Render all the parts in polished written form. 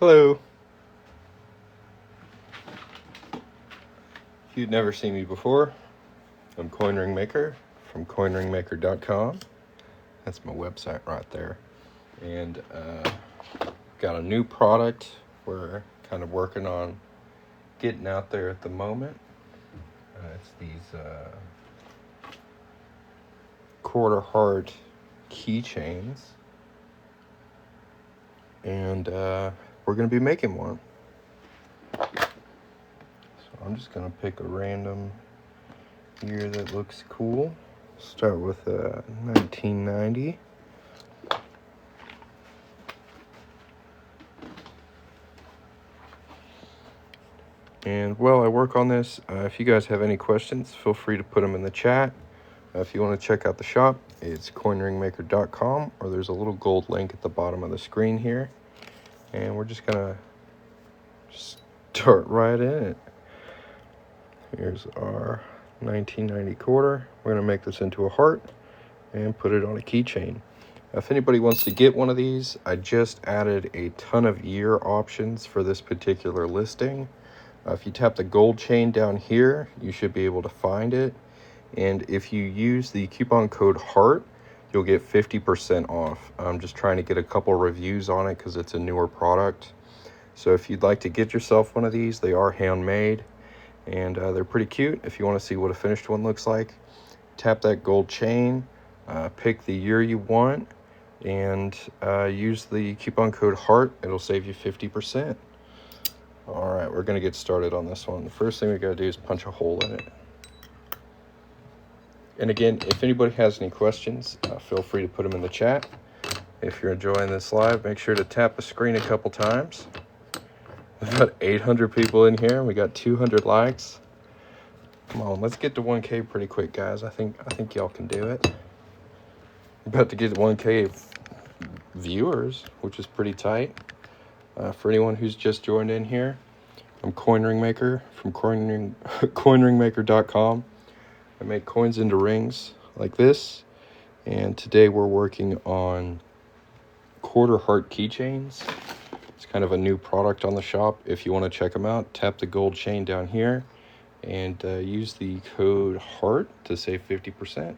Hello. If you'd never seen me before, I'm Coin Ring Maker from coinringmaker.com. That's my website right there. And got a new product we're kind of working on getting out there at the moment. It's these quarter heart keychains. And we're going to be making one. So I'm just going to pick a random year that looks cool. Start with 1990. And while I work on this, if you guys have any questions, feel free to put them in the chat. If you want to check out the shop, it's coinringmaker.com, or there's a little gold link at the bottom of the screen here. And we're just going to start right in it. Here's our 1990 quarter. We're going to make this into a heart and put it on a keychain. If anybody wants to get one of these, I just added a ton of year options for this particular listing. If you tap the gold chain down here, you should be able to find it. And if you use the coupon code HEART, you'll get 50% off. I'm just trying to get a couple reviews on it because it's a newer product. So if you'd like to get yourself one of these, they are handmade and they're pretty cute. If you want to see what a finished one looks like, tap that gold chain, pick the year you want, and use the coupon code HEART. It'll save you 50%. All right, we're going to get started on this one. The first thing we got to do is punch a hole in it. And again, if anybody has any questions, feel free to put them in the chat. If you're enjoying this live, make sure to tap the screen a couple times. We've got 800 people in here. We got 200 likes. Come on, let's get to 1K pretty quick, guys. I think y'all can do it. We're about to get 1K viewers, which is pretty tight. For anyone who's just joined in here, I'm Coin Ring Maker from coinringmaker.com. I make coins into rings like this, and today we're working on quarter heart keychains. It's kind of a new product on the shop. If you want to check them out, tap the gold chain down here and use the code HEART to save 50%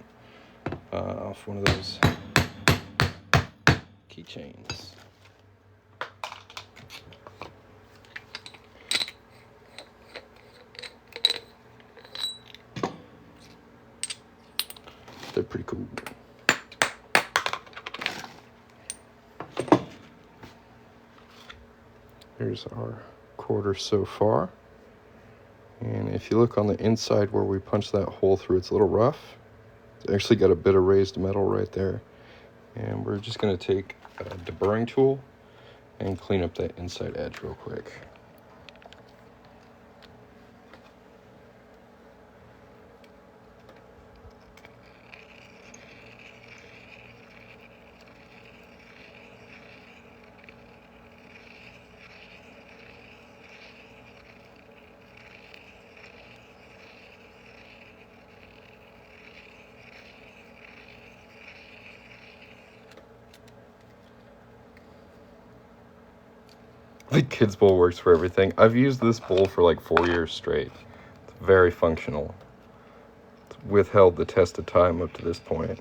off one of those keychains. They're pretty cool. Here's our quarter so far. And if you look on the inside where we punched that hole through, it's a little rough. It's actually got a bit of raised metal right there. And we're just going to take a deburring tool and clean up that inside edge real quick. The kids bowl works for everything. I've used this bowl for like 4 years straight. It's very functional. It's withheld the test of time up to this point.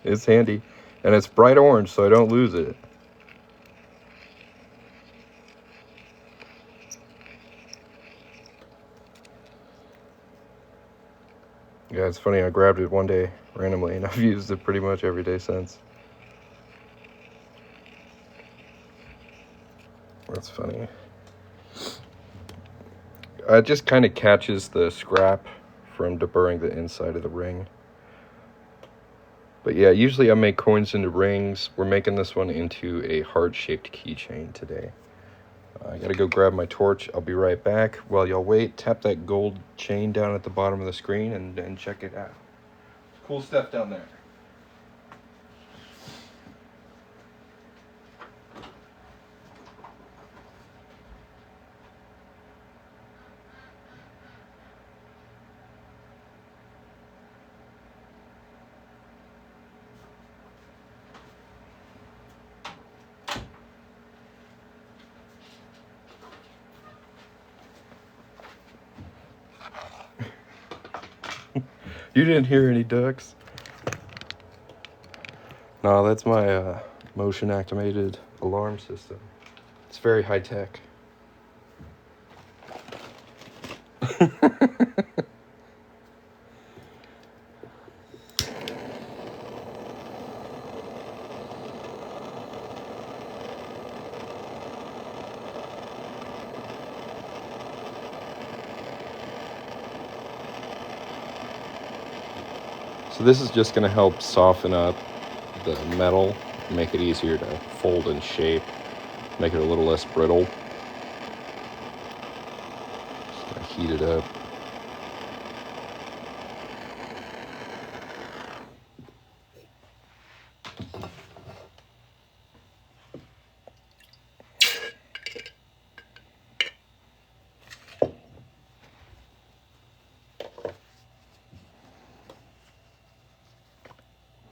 It's handy. And it's bright orange, so I don't lose it. Yeah, it's funny. I grabbed it one day randomly, and I've used it pretty much every day since. That's funny. It just kind of catches the scrap from deburring the inside of the ring. But yeah, usually I make coins into rings. We're making this one into a heart-shaped keychain today. I gotta go grab my torch. I'll be right back. While y'all wait, tap that gold chain down at the bottom of the screen and check it out. Cool stuff down there. You didn't hear any ducks? No, that's my motion activated alarm system. It's very high tech. So this is just going to help soften up the metal, make it easier to fold and shape, make it a little less brittle. Just going to heat it up.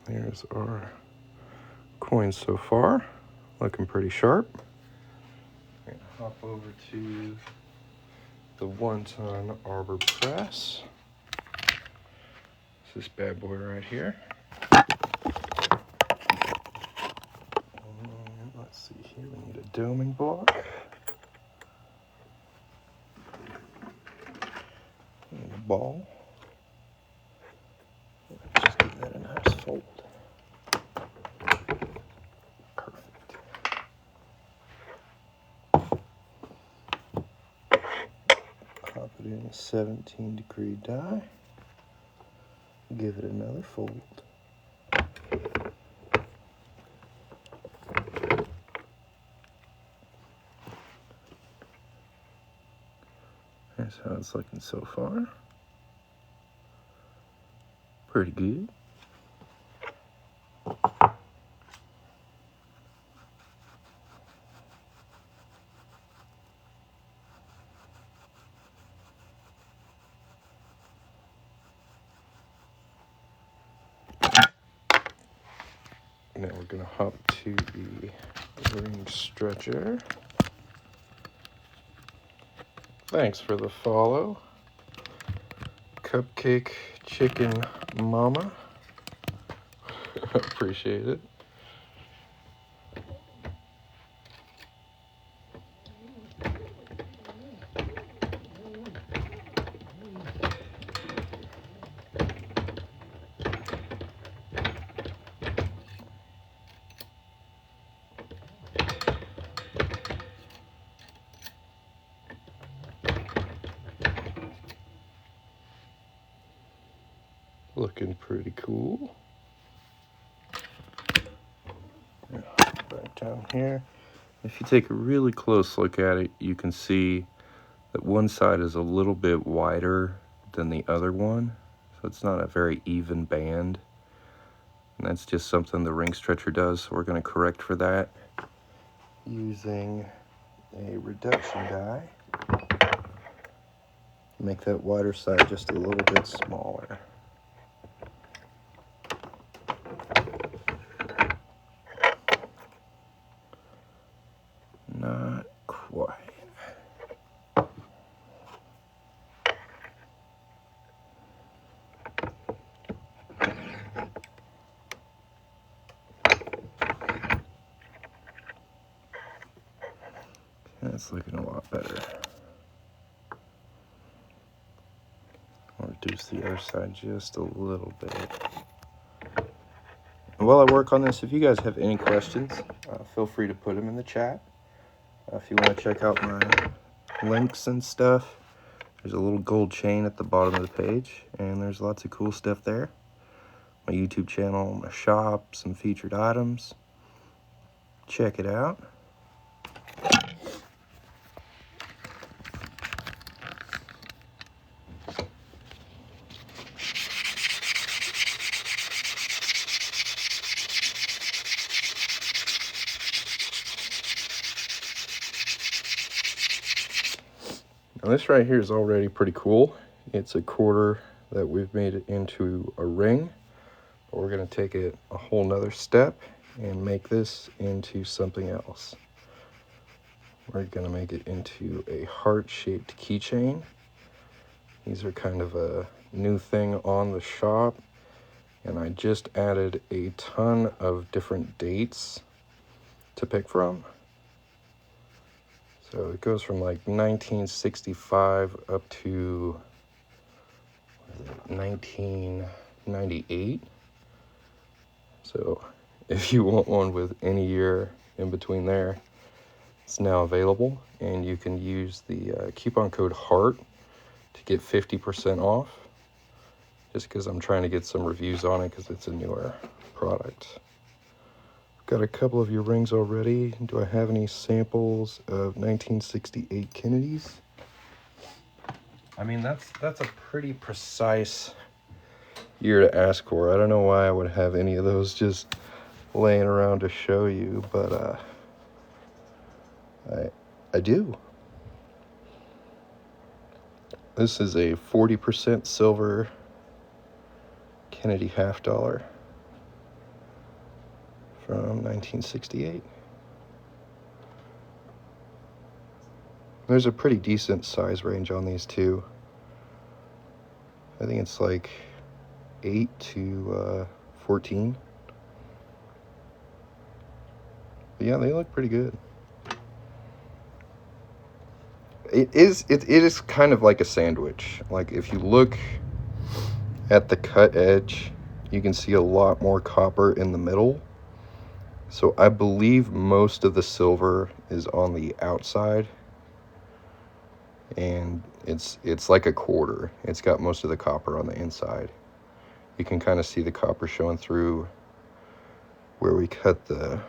There's our coins so far, looking pretty sharp. I'm gonna hop over to the 1-ton arbor press. It's this bad boy right here. And let's see here, we need a doming block. And a ball. Just give that a nice fold. Perfect. Pop it in a 17-degree die. Give it another fold. Here's how it's looking so far. Pretty good. Now we're going to hop to the ring stretcher. Thanks for the follow, Cupcake Chicken Mama. Appreciate it. Looking pretty cool. Back down here. If you take a really close look at it, you can see that one side is a little bit wider than the other one. So it's not a very even band. And that's just something the ring stretcher does. So we're going to correct for that using a reduction die. Make that wider side just a little bit smaller. Not quite. That's looking a lot better. I'll reduce the other side just a little bit. And while I work on this, if you guys have any questions, feel free to put them in the chat. If you want to check out my links and stuff, there's a little gold chain at the bottom of the page, and there's lots of cool stuff there. My YouTube channel, my shop, some featured items. Check it out. Now this right here is already pretty cool. It's a quarter that we've made it into a ring. But we're going to take it a whole nother step and make this into something else. We're going to make it into a heart-shaped keychain. These are kind of a new thing on the shop, and I just added a ton of different dates to pick from. So it goes from like 1965 up to 1998. So if you want one with any year in between there, it's now available, and you can use the coupon code HEART to get 50% off, just because I'm trying to get some reviews on it because it's a newer product. Got a couple of your rings already. Do I have any samples of 1968 Kennedys? I mean, that's a pretty precise year to ask for. I don't know why I would have any of those just laying around to show you, but I do. This is a 40% silver Kennedy half dollar from 1968. There's a pretty decent size range on these too. I think it's like 8 to 14. But yeah, they look pretty good. It is kind of like a sandwich. Like if you look at the cut edge, you can see a lot more copper in the middle. So I believe most of the silver is on the outside, and it's like a quarter. It's got most of the copper on the inside. You can kind of see the copper showing through where we cut the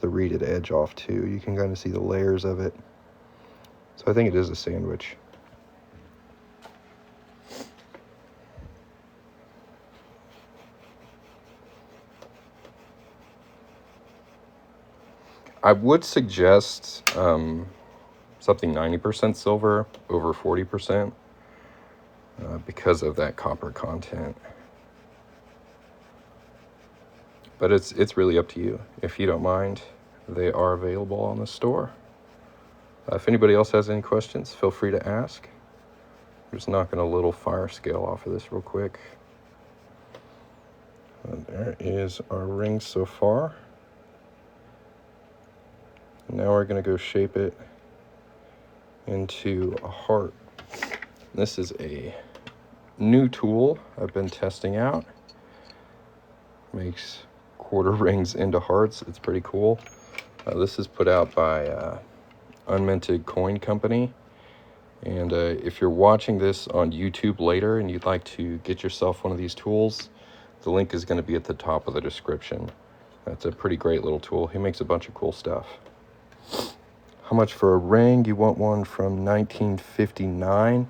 reeded edge off too. You can kind of see the layers of it. So I think it is a sandwich. I would suggest something 90% silver over 40% because of that copper content. But it's really up to you. If you don't mind, they are available on the store. If anybody else has any questions, feel free to ask. I'm just knocking a little fire scale off of this real quick. And there is our ring so far. Now we're going to go shape it into a heart. This is a new tool I've been testing out. Makes quarter rings into hearts. It's pretty cool. This is put out by Unminted Coin Company. And if you're watching this on YouTube later and you'd like to get yourself one of these tools, the link is going to be at the top of the description. That's a pretty great little tool. He makes a bunch of cool stuff. How much for a ring? You want one from 1959.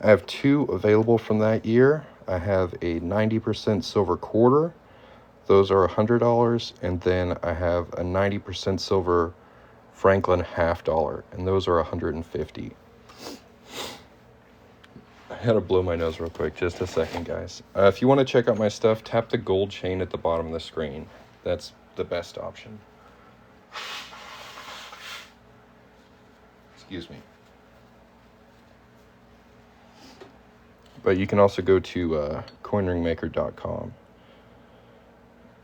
I have two available from that year. I have a 90% silver quarter. Those are $100. And then I have a 90% silver Franklin half dollar, and those are $150. I had to blow my nose real quick. Just a second, guys. If you want to check out my stuff, tap the gold chain at the bottom of the screen. That's the best option. Excuse me. But you can also go to coinringmaker.com.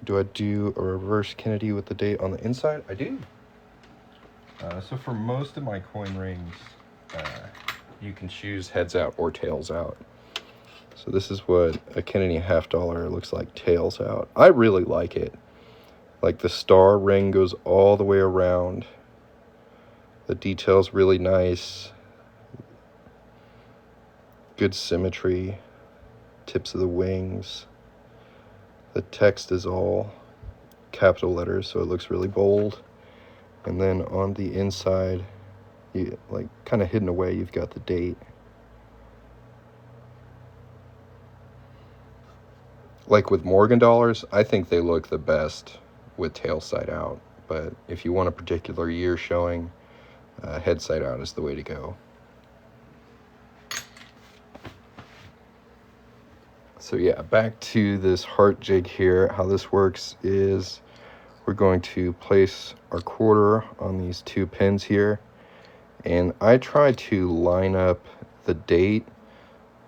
Do I do a reverse Kennedy with the date on the inside? I do. So for most of my coin rings, you can choose heads out or tails out. So this is what a Kennedy half dollar looks like tails out. I really like it. Like the star ring goes all the way around. The detail's really nice. Good symmetry. Tips of the wings. The text is all capital letters, so it looks really bold. And then on the inside, you, like kind of hidden away, you've got the date. Like with Morgan dollars, I think they look the best with tail side out. But if you want a particular year showing, head side out is the way to go. So yeah, back to this heart jig here. How this works is we're going to place our quarter on these two pins here. And I try to line up the date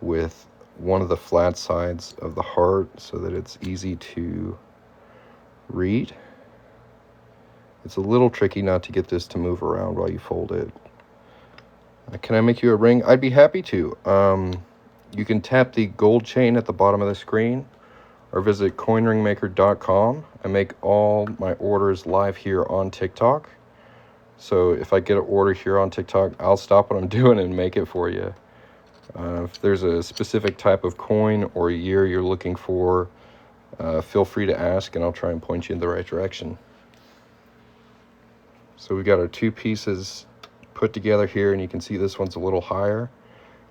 with one of the flat sides of the heart so that it's easy to read. It's a little tricky not to get this to move around while you fold it. Can I make you a ring? I'd be happy to. You can tap the gold chain at the bottom of the screen or visit coinringmaker.com. I make all my orders live here on TikTok. So if I get an order here on TikTok, I'll stop what I'm doing and make it for you. If there's a specific type of coin or year you're looking for, feel free to ask and I'll try and point you in the right direction. So we got our two pieces put together here, and you can see this one's a little higher.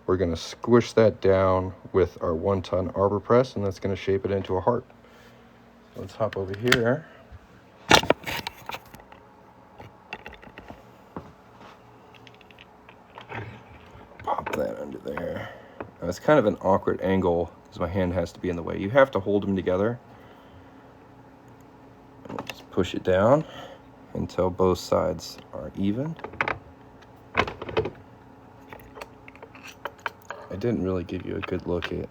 We're going to squish that down with our 1-ton arbor press, and that's going to shape it into a heart. Let's hop over here. Pop that under there. Now, it's kind of an awkward angle because my hand has to be in the way. You have to hold them together. And just push it down until both sides are even. I didn't really give you a good look at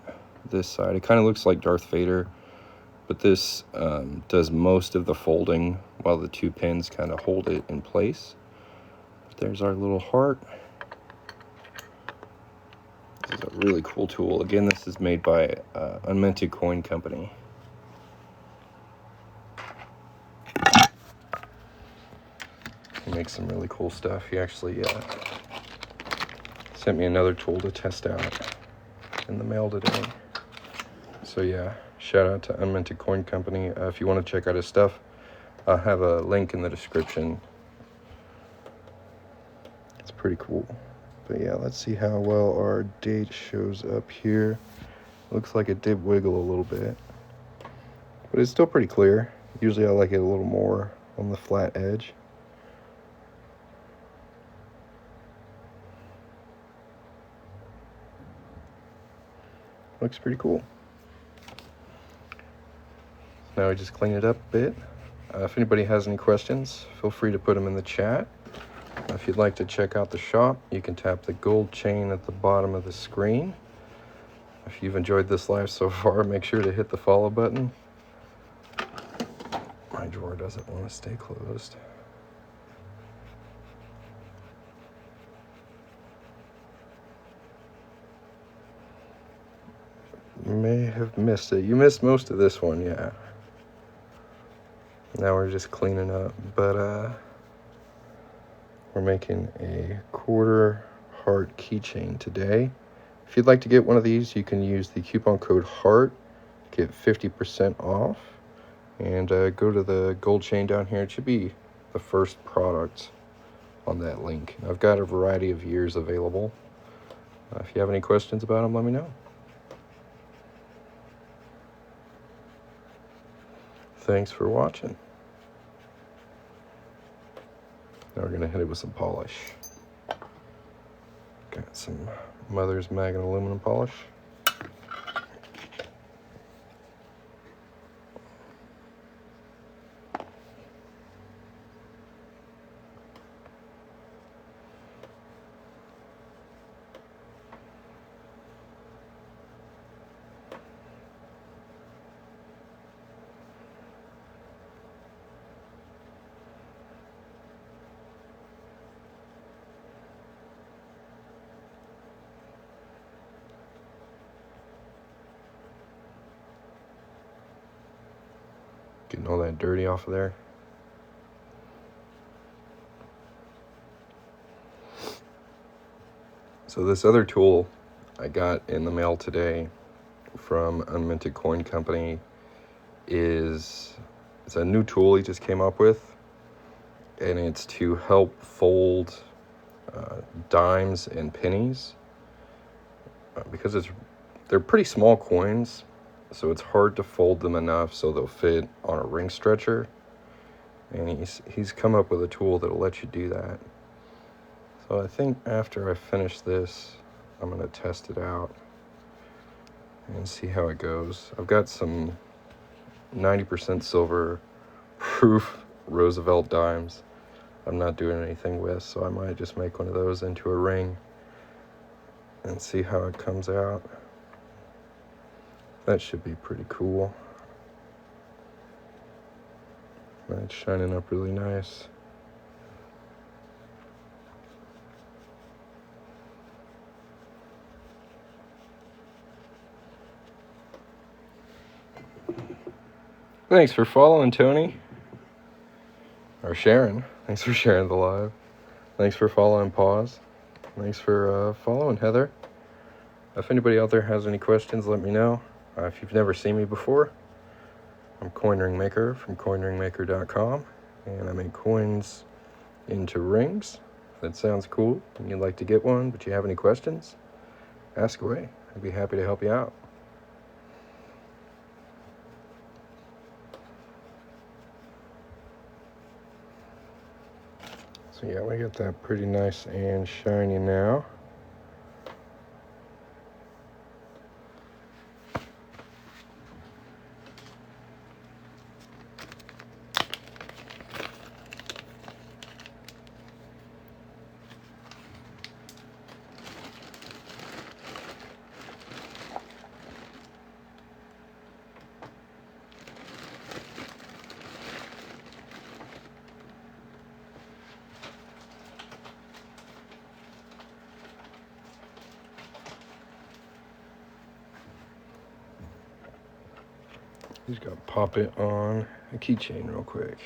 this side. It kind of looks like Darth Vader, but this does most of the folding while the two pins kind of hold it in place. There's our little heart. This is a really cool tool. Again, this is made by Unminted Coin Company. He makes some really cool stuff. He actually sent me another tool to test out in the mail today. So yeah, shout out to Unminted Coin Company. If you want to check out his stuff, I'll have a link in the description. It's pretty cool. But yeah, let's see how well our date shows up here. Looks like it did wiggle a little bit, but it's still pretty clear. Usually I like it a little more on the flat edge. Looks pretty cool. Now we just clean it up a bit. If anybody has any questions, feel free to put them in the chat. If you'd like to check out the shop, you can tap the gold chain at the bottom of the screen. If you've enjoyed this live so far, make sure to hit the follow button. My drawer doesn't want to stay closed. You may have missed it. You missed most of this one, yeah. Now we're just cleaning up, but we're making a quarter heart keychain today. If you'd like to get one of these, you can use the coupon code HEART, get 50% off, and go to the gold chain down here. It should be the first product on that link. I've got a variety of years available. If you have any questions about them, let me know. Thanks for watching. Now we're gonna hit it with some polish. Got some Mother's Magnet aluminum polish. Getting all that dirty off of there. So this other tool I got in the mail today from Unminted Coin Company it's a new tool he just came up with, and it's to help fold dimes and pennies because they're pretty small coins. So it's hard to fold them enough so they'll fit on a ring stretcher. And he's come up with a tool that'll let you do that. So I think after I finish this, I'm going to test it out and see how it goes. I've got some 90% silver proof Roosevelt dimes I'm not doing anything with, so I might just make one of those into a ring and see how it comes out. That should be pretty cool. That's shining up really nice. Thanks for following, Tony. Or Sharon. Thanks for sharing the live. Thanks for following, Pause. Thanks for following, Heather. If anybody out there has any questions, let me know. If you've never seen me before, I'm Coin Ring Maker from coinringmaker.com, and I make coins into rings. If that sounds cool and you'd like to get one, but you have any questions, ask away. I'd be happy to help you out. So yeah, we got that pretty nice and shiny now. Just gotta pop it on a keychain real quick.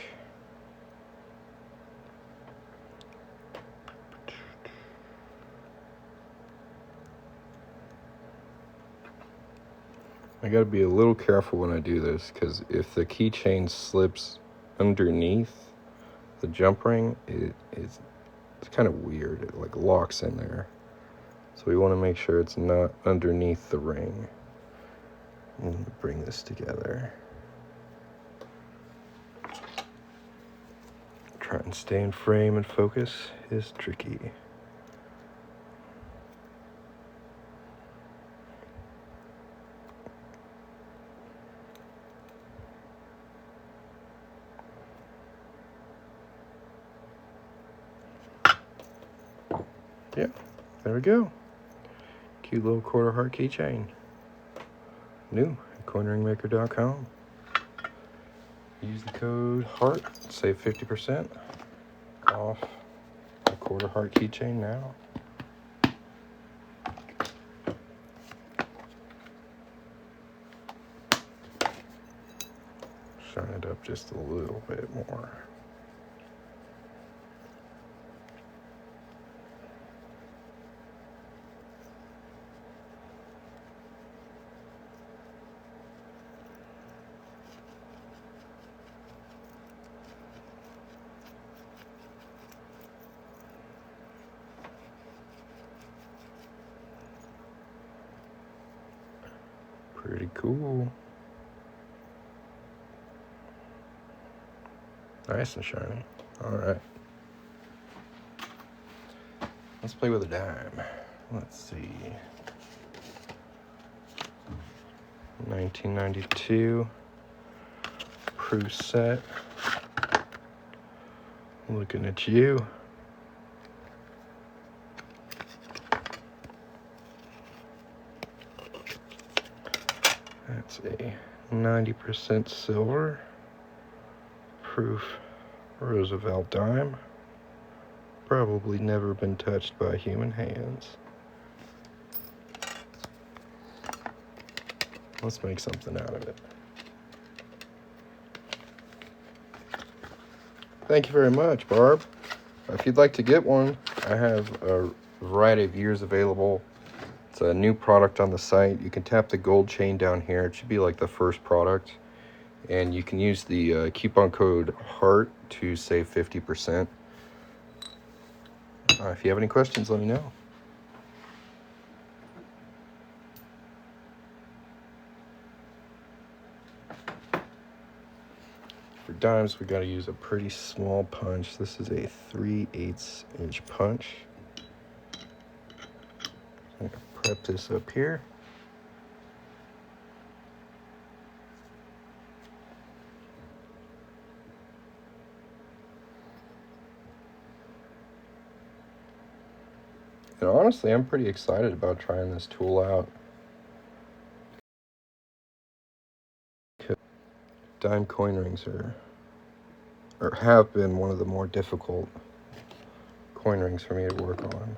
I gotta be a little careful when I do this, because if the keychain slips underneath the jump ring, it's kind of weird. It like locks in there. So we want to make sure it's not underneath the ring. And bring this together. Trying to stay in frame and focus is tricky. Yeah, there we go. Cute little quarter heart keychain. New at coinringmaker.com. Use the code HEART, save 50% off a quarter heart keychain now. Shine it up just a little bit more. Pretty cool. Nice and shiny. All right. Let's play with a dime. Let's see. 1992 proof set. Looking at you. That's a 90% silver proof Roosevelt dime. Probably never been touched by human hands. Let's make something out of it. Thank you very much, Barb. If you'd like to get one, I have a variety of years available. It's a new product on the site. You can tap the gold chain down here. It should be like the first product. And you can use the coupon code HEART to save 50%. If you have any questions, let me know. For dimes, we got to use a pretty small punch. This is a 3/8 inch punch. I'm going to prep this up here. And honestly, I'm pretty excited about trying this tool out. Dime coin rings or have been one of the more difficult coin rings for me to work on.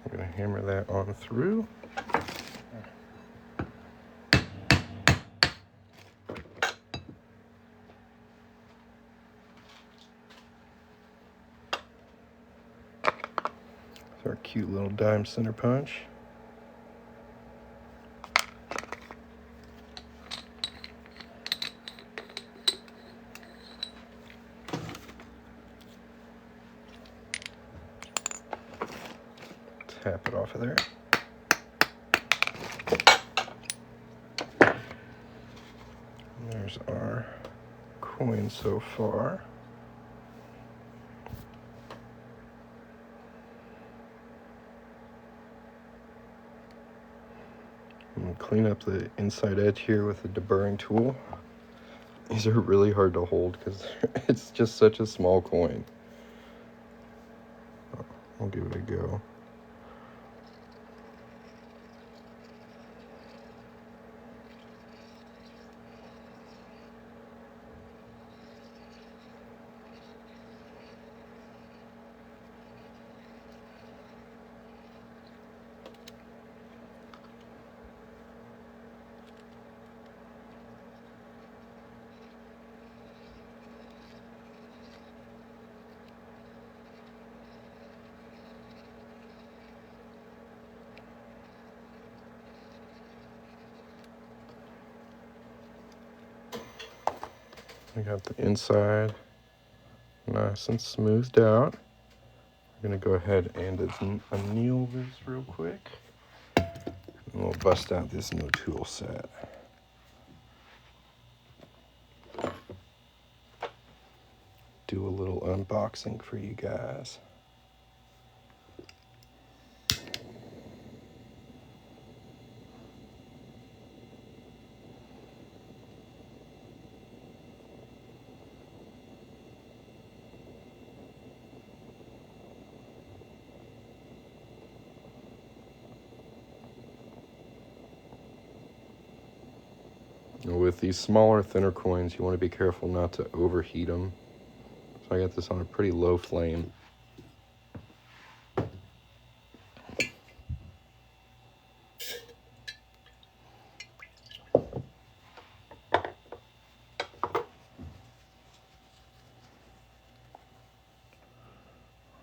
I'm going to hammer that on through. Our cute little dime center punch. Tap it off of there. And there's our coin so far. I'm going to clean up the inside edge here with the deburring tool. These are really hard to hold because it's just such a small coin. I'll give it a go. We got the inside nice and smoothed out. I'm going to go ahead and anneal this real quick. And we'll bust out this new tool set. Do a little unboxing for you guys. With these smaller, thinner coins, you want to be careful not to overheat them. So I got this on a pretty low flame.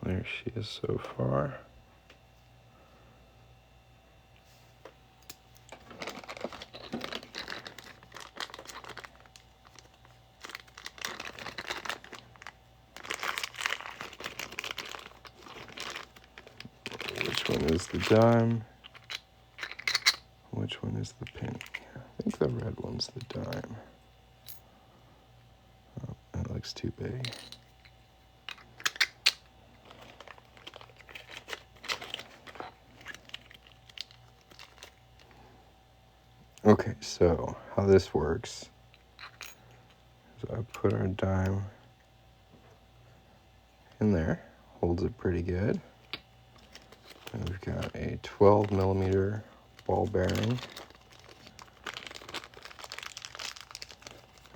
There she is so far. Which one is the dime? Which one is the penny? I think the red one's the dime. Oh, that looks too big. Okay, so how this works is I put our dime in there, holds it pretty good. And we've got a 12 millimeter ball bearing.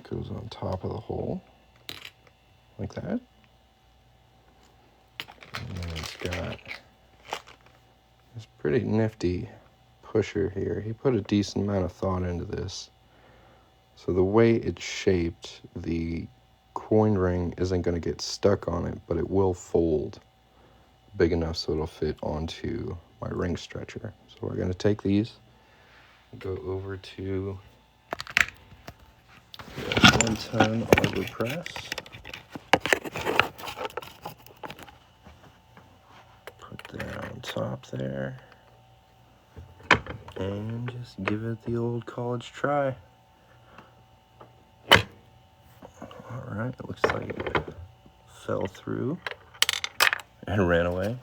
Goes on top of the hole, like that. And then it's got this pretty nifty pusher here. He put a decent amount of thought into this. So the way it's shaped, the coin ring isn't going to get stuck on it, but it will fold big enough so it'll fit onto my ring stretcher. So we're going to take these, go over to the 1-ton arbor press, put that on top there, and just give it the old college try. Alright, it looks like it fell through and ran away.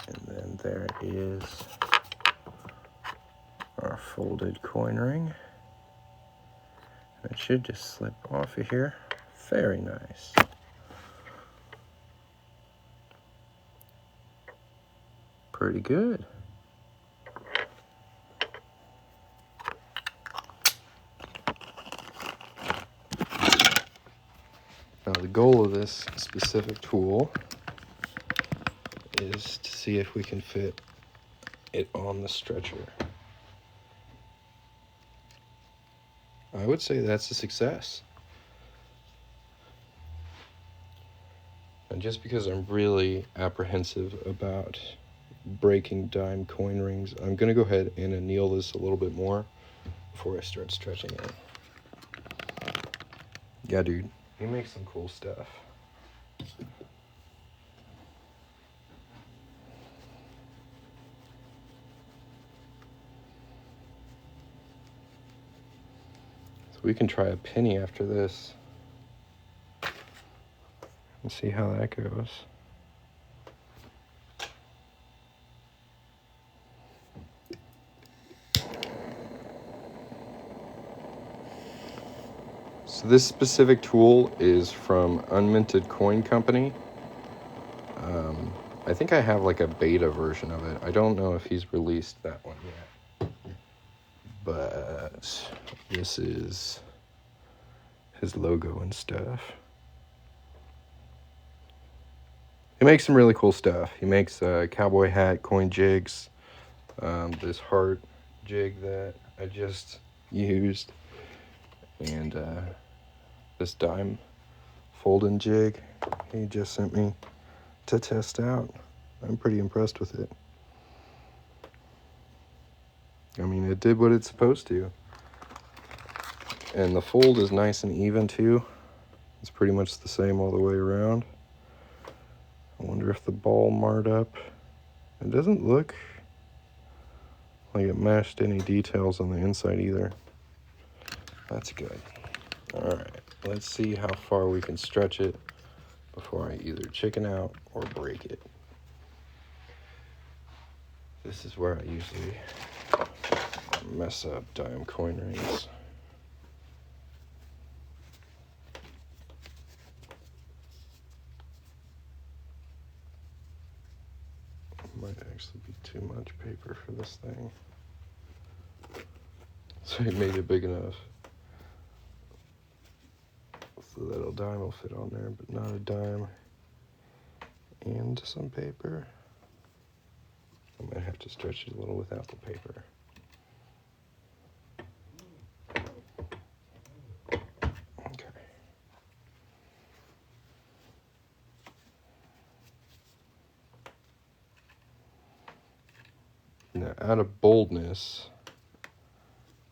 And then there is folded coin ring. It should just slip off of here. Very nice. Pretty good. Now the goal of this specific tool is to see if we can fit it on the stretcher. I would say that's a success. And just because I'm really apprehensive about breaking dime coin rings, I'm going to go ahead and anneal this a little bit more before I start stretching it. Yeah, dude, he makes some cool stuff. So we can try a penny after this and see how that goes. So this specific tool is from Unminted Coin Company. I think I have like a beta version of it. I don't know if he's released that one yet. But this is his logo and stuff. He makes some really cool stuff. He makes a cowboy hat, coin jigs, this heart jig that I just used, and this dime folding jig he just sent me to test out. I'm pretty impressed with it. I mean, it did what it's supposed to. And the fold is nice and even too. It's pretty much the same all the way around. I wonder if the ball marred up. It doesn't look like it mashed any details on the inside either. That's good. Alright, let's see how far we can stretch it before I either chicken out or break it. This is where I usually mess up dime coin rings. Might actually be too much paper for this thing. So I made it big enough so that a dime will fit on there, but not a dime and some paper. I might have to stretch it a little without the paper. Okay. Now, out of boldness,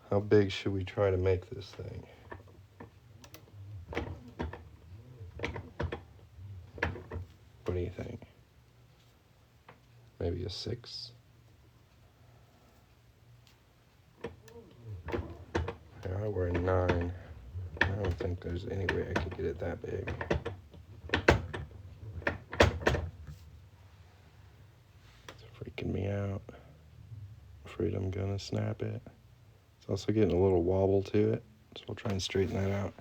how big should we try to make this thing? What do you think? Maybe a 6? Yeah, we're a 9. I don't think there's any way I could get it that big. It's freaking me out. Afraid I'm gonna snap it. It's also getting a little wobble to it, so I'll try and straighten that out.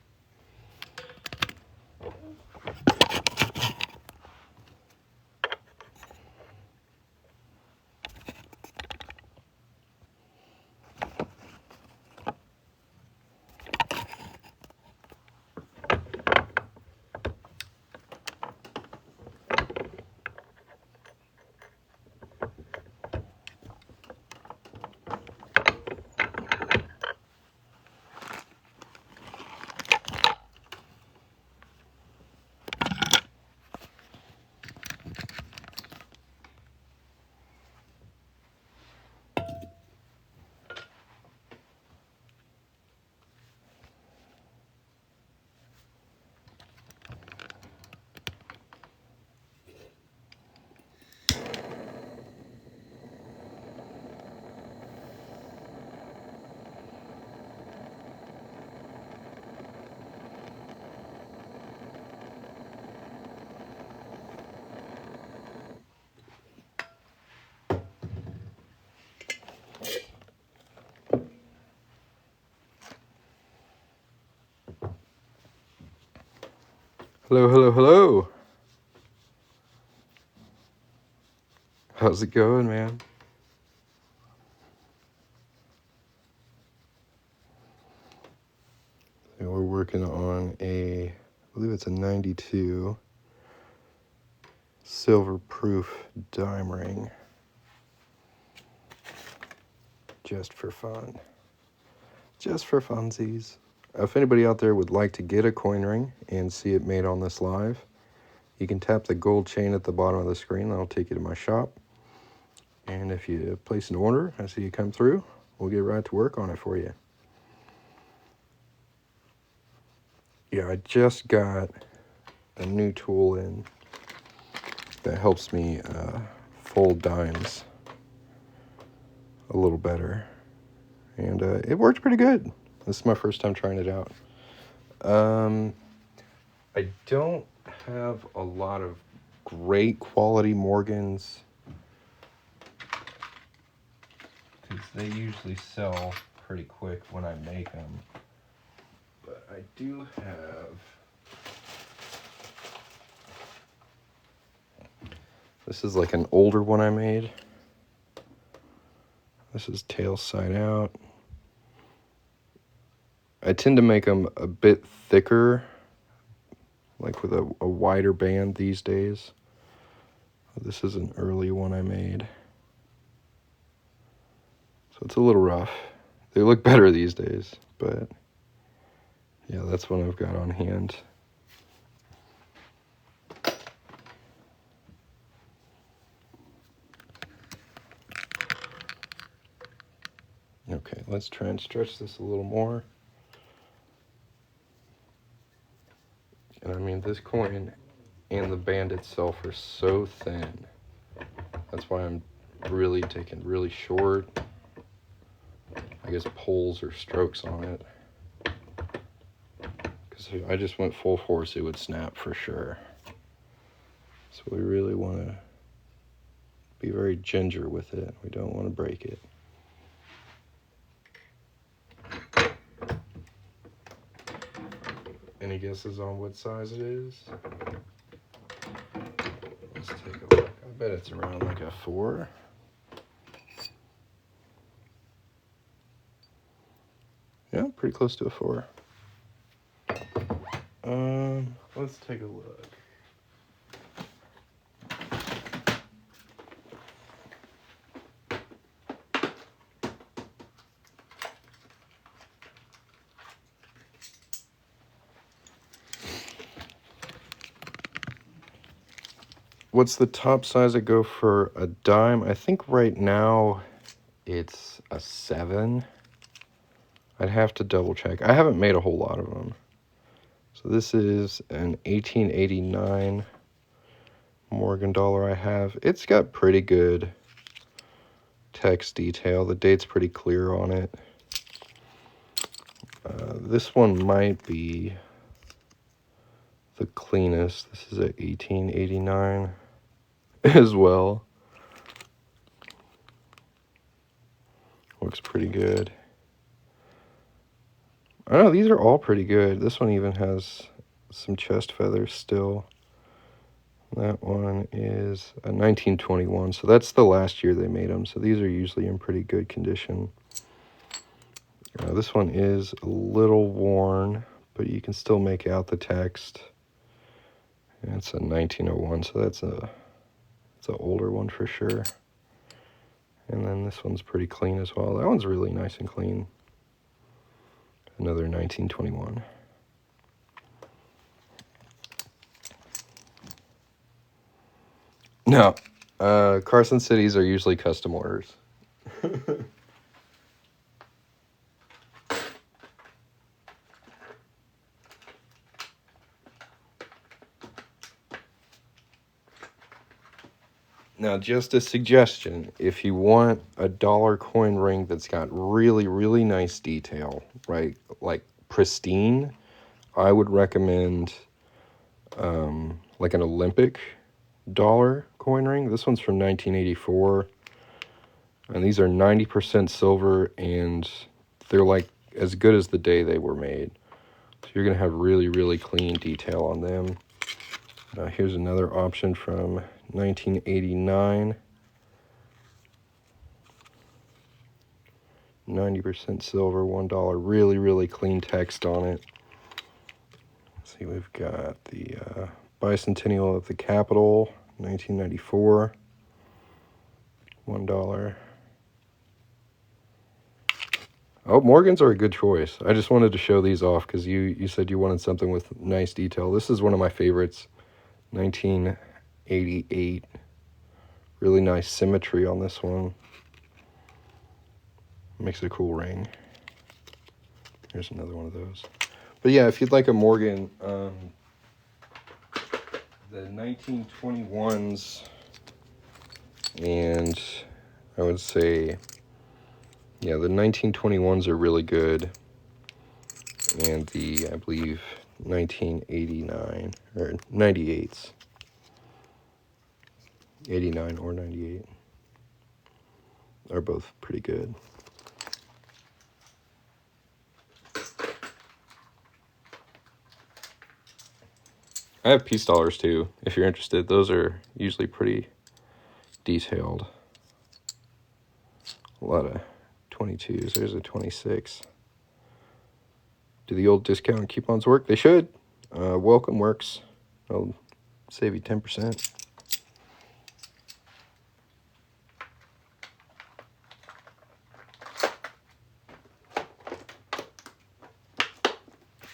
Hello, hello, hello. How's it going, man? And we're working on I believe it's a 92 silver proof dime ring. Just for fun. Just for funsies. If anybody out there would like to get a coin ring and see it made on this live, you can tap the gold chain at the bottom of the screen. That'll take you to my shop. And if you place an order, I see you come through, we'll get right to work on it for you. Yeah, I just got a new tool in that helps me fold dimes a little better. And it worked pretty good. This is my first time trying it out. I don't have a lot of great quality Morgans, because they usually sell pretty quick when I make them. But I do have... This is like an older one I made. This is tail side out. I tend to make them a bit thicker, like with a wider band these days. This is an early one I made. So it's a little rough. They look better these days, but yeah, that's one I've got on hand. Okay, let's try and stretch this a little more. And I mean, this coin and the band itself are so thin. That's why I'm really taking really short, I guess, pulls or strokes on it. Because if I just went full force, it would snap for sure. So we really want to be very ginger with it. We don't want to break it. Any guesses on what size it is? Let's take a look. I bet it's around like a 4. Yeah, pretty close to a 4. Let's take a look. What's the top size I go for a dime? I think right now it's a 7. I'd have to double check. I haven't made a whole lot of them. So this is an 1889 Morgan dollar I have. It's got pretty good text detail. The date's pretty clear on it. This one might be the cleanest. This is at 1889 as well. Looks pretty good. I don't know, these are all pretty good. This one even has some chest feathers still. That one is a 1921, so that's the last year they made them. So these are usually in pretty good condition. This one is a little worn, but you can still make out the text. And it's a 1901, so it's an older one for sure. And then this one's pretty clean as well. That one's really nice and clean. Another 1921. No, Carson Cities are usually custom orders. Now, just a suggestion, if you want a dollar coin ring that's got really, really nice detail, right, like pristine, I would recommend like an Olympic dollar coin ring. This one's from 1984, and these are 90% silver, and they're like as good as the day they were made. So you're going to have really, really clean detail on them. Here's another option from 1989. 90% silver, $1. Really, really clean text on it. Let's see, we've got the Bicentennial of the Capitol, 1994. $1. Oh, Morgans are a good choice. I just wanted to show these off because you said you wanted something with nice detail. This is one of my favorites. 1988. Really nice symmetry on this one. Makes it a cool ring. Here's another one of those. But yeah, if you'd like a Morgan, the 1921s, and I would say, yeah, the 1921s are really good. And the, I believe, 1989, or 98s. 89 or 98 are both pretty good. I have peace dollars too, if you're interested. Those are usually pretty detailed. A lot of 22s. There's a 26. Do the old discount coupons work? They should. Welcome works. I'll save you 10%.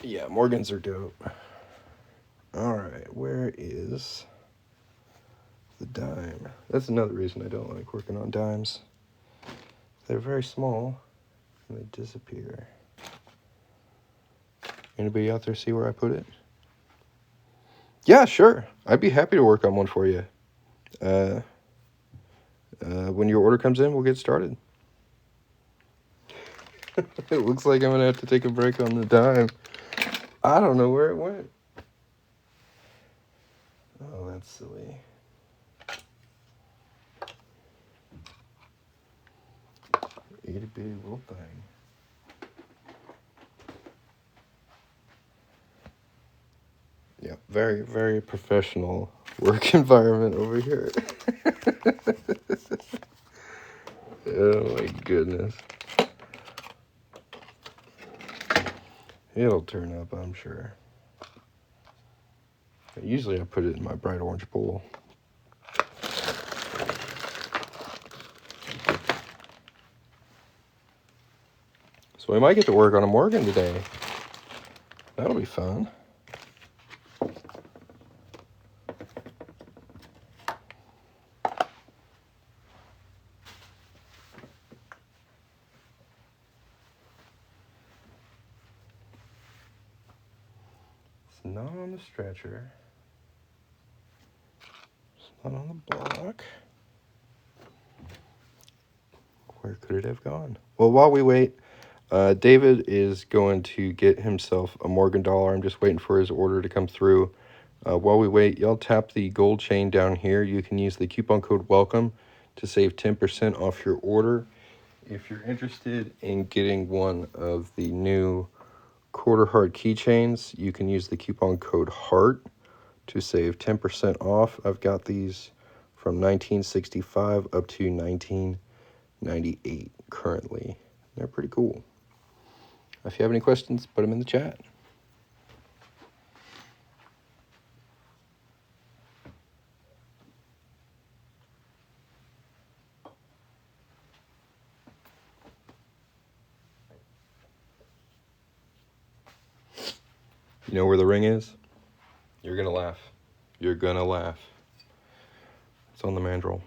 Yeah, Morgans are dope. All right, where is the dime? That's another reason I don't like working on dimes. They're very small and they disappear. Anybody out there see where I put it? Yeah, sure. I'd be happy to work on one for you. When your order comes in, we'll get started. It looks like I'm going to have to take a break on the dime. I don't know where it went. Oh, that's silly. Itty bitty little thing. Yeah, very, very professional work environment over here. Oh my goodness. It'll turn up, I'm sure. Usually I put it in my bright orange bowl. So we might get to work on a Morgan today. That'll be fun. It's not on the stretcher. It's not on the block. Where could it have gone? Well, while we wait, David is going to get himself a Morgan dollar. I'm just waiting for his order to come through. While we wait, y'all tap the gold chain down here. You can use the coupon code WELCOME to save 10% off your order. If you're interested in getting one of the new quarter heart keychains, you can use the coupon code HEART to save 10% off. I've got these from 1965 up to 1998 currently. They're pretty cool. If you have any questions, put them in the chat. You know where the ring is? You're going to laugh. You're going to laugh. It's on the mandrel.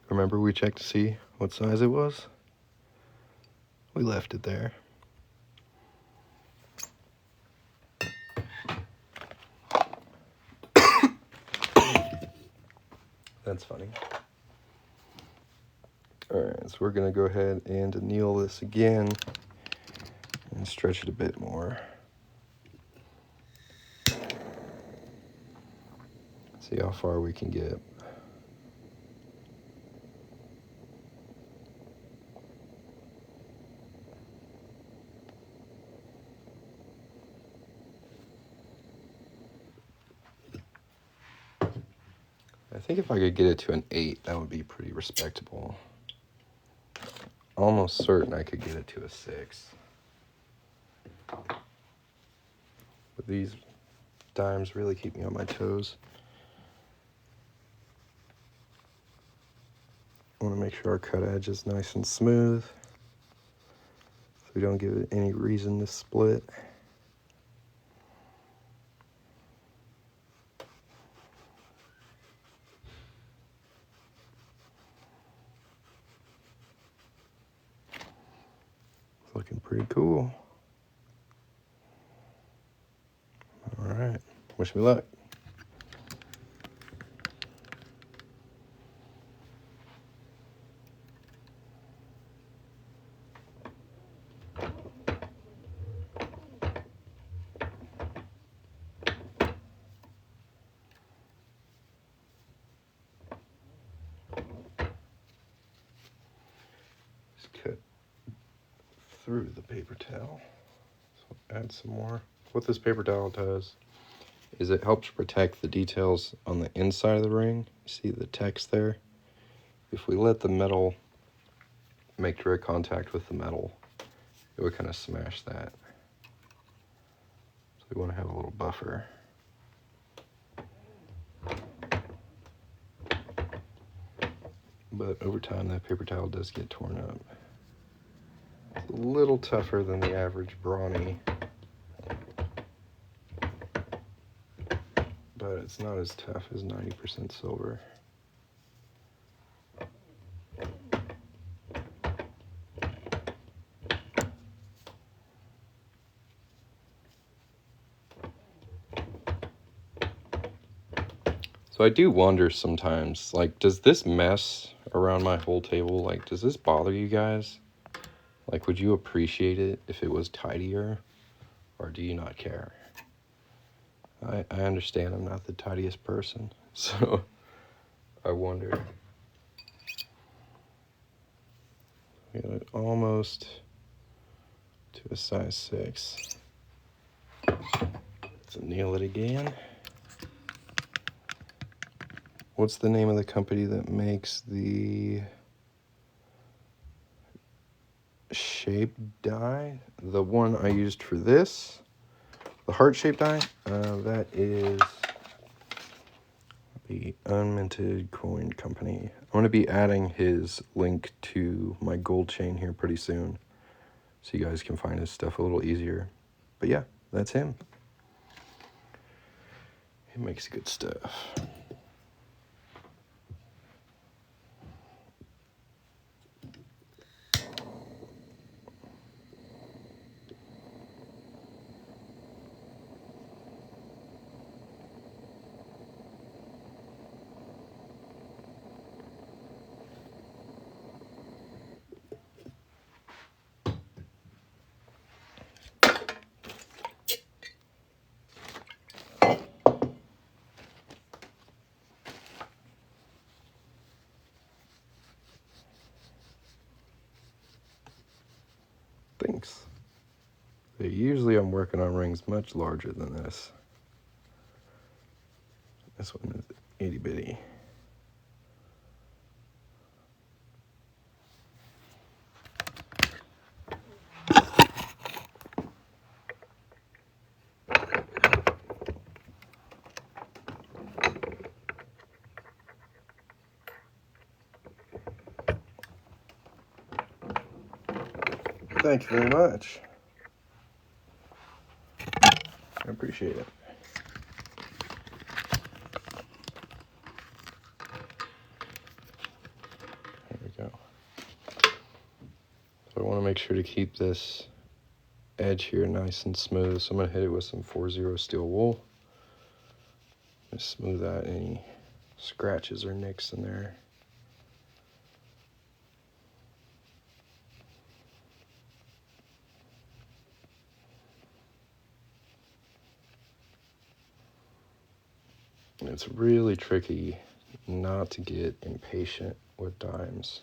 Remember we checked to see what size it was? We left it there. That's funny. Alright, so we're going to go ahead and anneal this again and stretch it a bit more. See how far we can get. I think if I could get it to an 8, that would be pretty respectable. Almost certain I could get it to a 6. But these dimes really keep me on my toes. I want to make sure our cut edge is nice and smooth, so we don't give it any reason to split. It's looking pretty cool. All right, wish me luck. Just cut through the paper towel. So add some more. What this paper towel does is it helps protect the details on the inside of the ring. You see the text there? If we let the metal make direct contact with the metal, it would kind of smash that. So we want to have a little buffer. But over time, that paper towel does get torn up. It's a little tougher than the average brawny, but it's not as tough as 90% silver. So I do wonder sometimes, like, does this mess around my whole table, like, does this bother you guys? Like, would you appreciate it if it was tidier, or do you not care? I understand I'm not the tidiest person, so I wonder. We got it almost to a size 6. Let's anneal it again. What's the name of the company that makes the shape die? The one I used for this, the heart-shaped die, that is the Unminted Coin Company. I'm going to be adding his link to my gold chain here pretty soon, so you guys can find his stuff a little easier. But yeah, that's him. He makes good stuff. Thanks. Usually I'm working on rings much larger than this. This one is itty bitty. Thank you very much. I appreciate it. There we go. So I want to make sure to keep this edge here nice and smooth. So I'm going to hit it with some 4-0 steel wool. Just smooth out any scratches or nicks in there. And it's really tricky not to get impatient with dimes.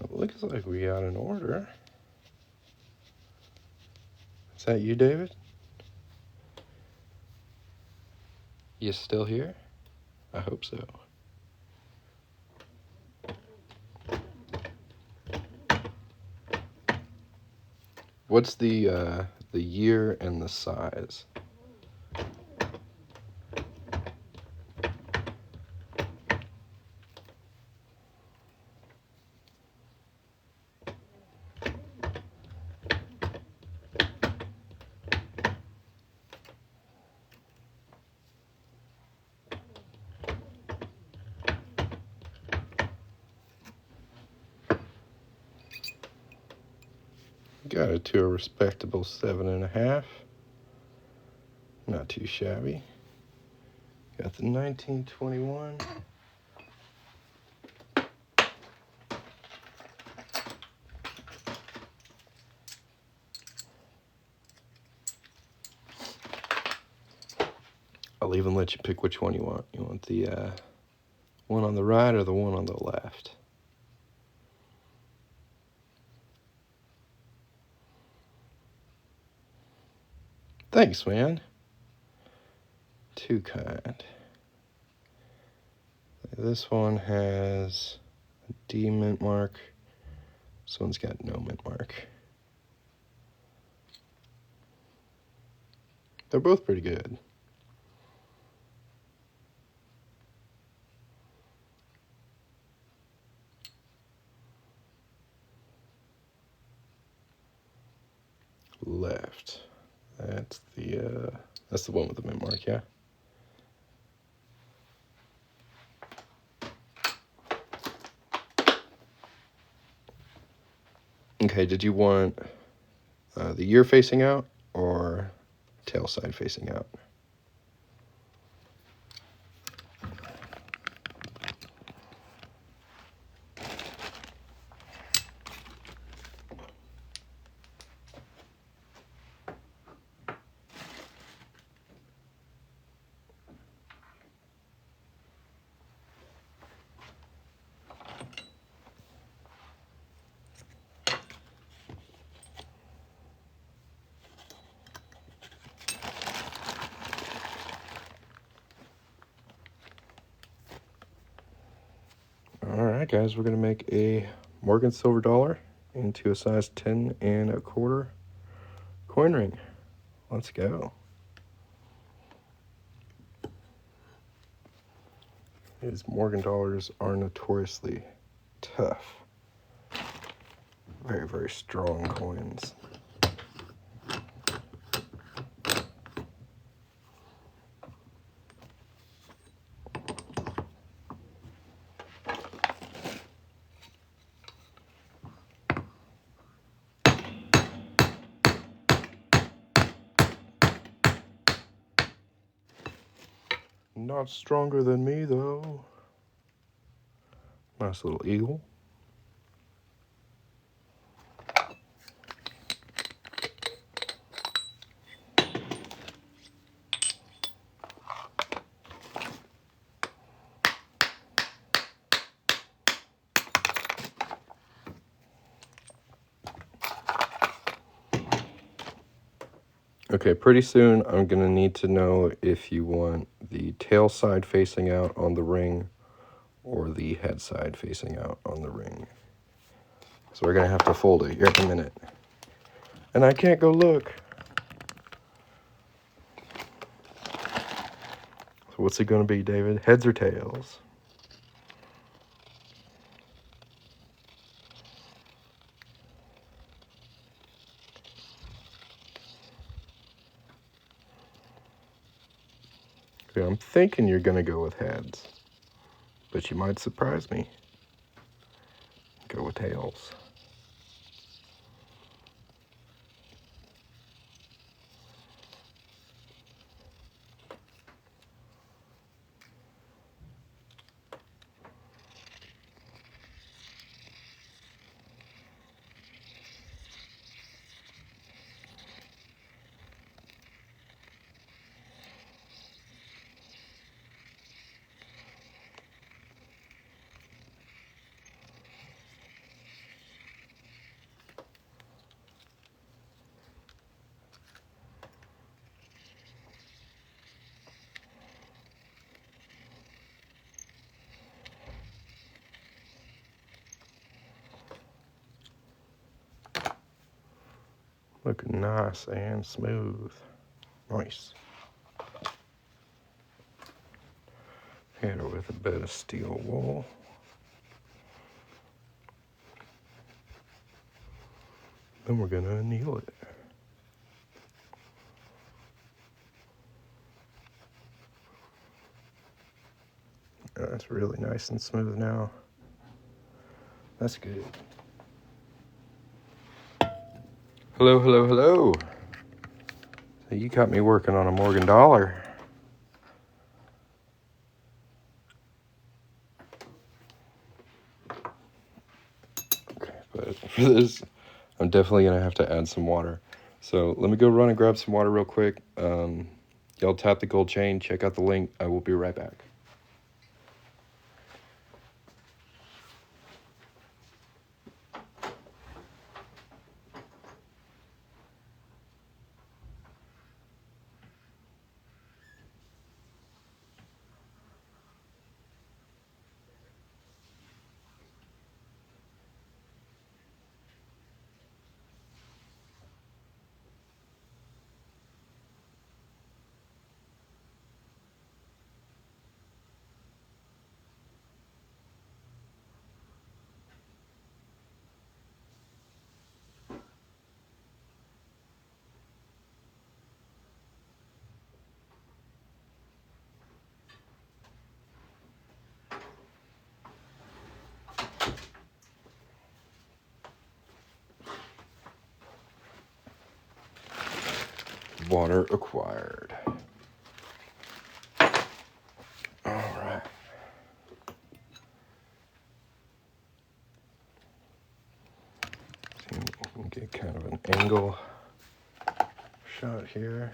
It looks like we got an order. that you, David? You still here? I hope so. What's the year and the size? Got it to a respectable 7.5. Not too shabby. Got the 1921. I'll even let you pick which one you want. You want the one on the right or the one on the left? Thanks, man. Too kind. This one has a D mint mark. This one's got no mint mark. They're both pretty good. Left. That's the one with the mint mark, yeah. Okay, did you want the year facing out or tail side facing out? Alright guys, we're going to make a Morgan silver dollar into a size 10.25 coin ring. Let's go. These Morgan dollars are notoriously tough. Very, very strong coins. Not stronger than me, though. Nice little eagle. Okay, pretty soon I'm going to need to know if you want the tail side facing out on the ring or the head side facing out on the ring. So we're going to have to fold it here in a minute. And I can't go look. So what's it going to be, David? Heads or tails? Okay, I'm thinking you're going to go with heads. But you might surprise me. Go with tails. Looking nice and smooth. Nice. Hit her with a bit of steel wool. Then we're gonna anneal it. That's really nice and smooth now. That's good. Hello, hello, hello. So you got me working on a Morgan dollar. Okay, but for this, I'm definitely gonna have to add some water. So let me go run and grab some water real quick. Y'all tap the gold chain, check out the link. I will be right back. Water acquired. All right. See, we can get kind of an angle shot here.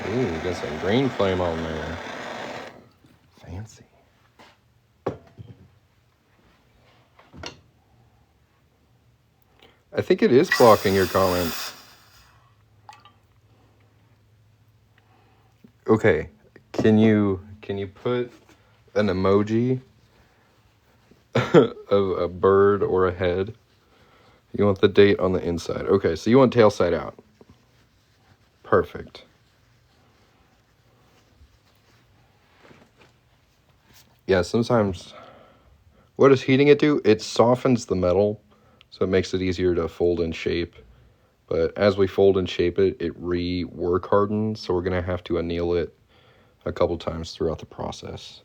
Ooh, we got some green flame on there. Fancy. I think it is blocking your comments. Okay, can you put an emoji of a bird or a head? You want the date on the inside. Okay, so you want tail side out. Perfect. Yeah, sometimes what does heating it do? It softens the metal, so it makes it easier to fold and shape. But as we fold and shape it, it re-work hardens, so we're going to have to anneal it a couple times throughout the process.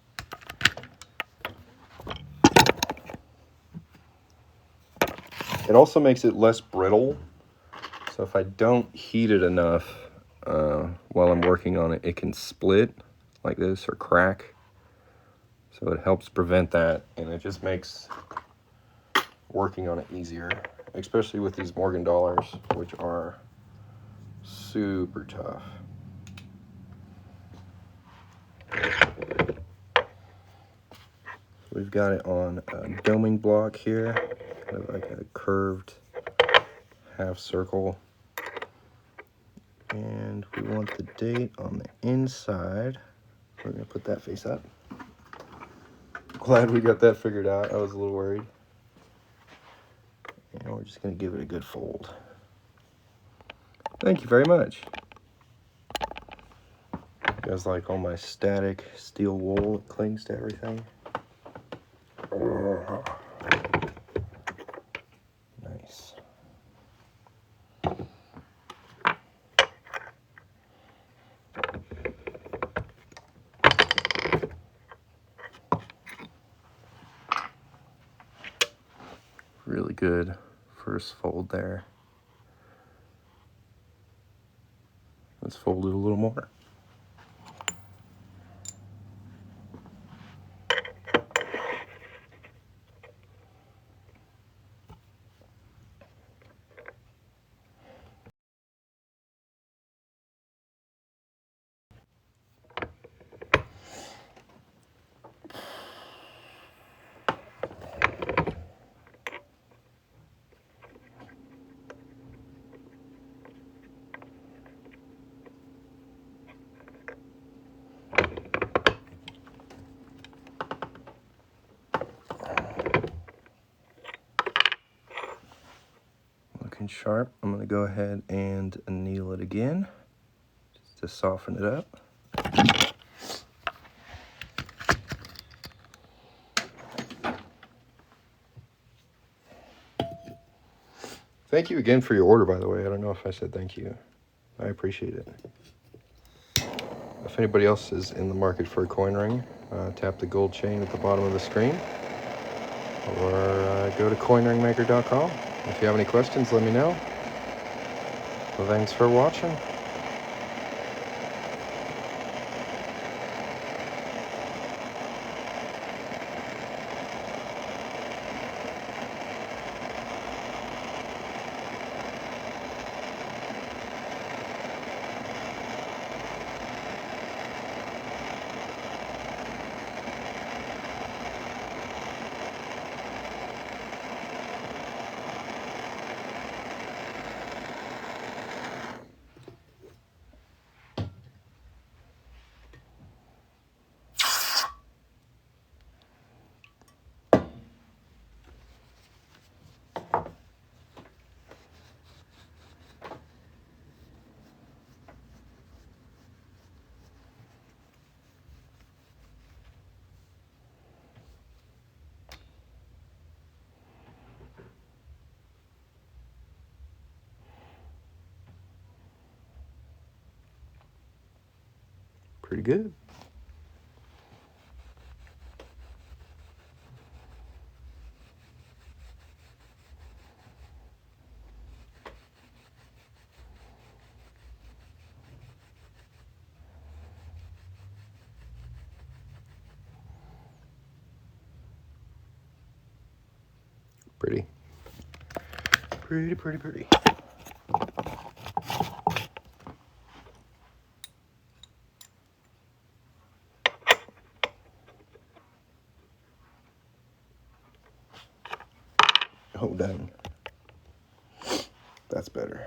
It also makes it less brittle, so if I don't heat it enough while I'm working on it, it can split like this or crack. So it helps prevent that, and it just makes working on it easier, especially with these Morgan dollars, which are super tough. We've got it on a doming block here, kind of like a curved half circle. And we want the date on the inside. We're gonna put that face up. Glad we got that figured out. I was a little worried. And we're just gonna give it a good fold. Thank you very much. You guys like all my static steel wool? It clings to everything. Nice. Really good first fold there. Let's fold it a little more. Looking sharp. I'm going to go ahead and anneal it again just to soften it up. Thank you again for your order, by the way. I don't know if I said thank you. I appreciate it. If anybody else is in the market for a coin ring, tap the gold chain at the bottom of the screen, or go to coinringmaker.com. If you have any questions, let me know. Well, thanks for watching. Pretty good. Pretty. Pretty, pretty, pretty. Oh, dang. That's better.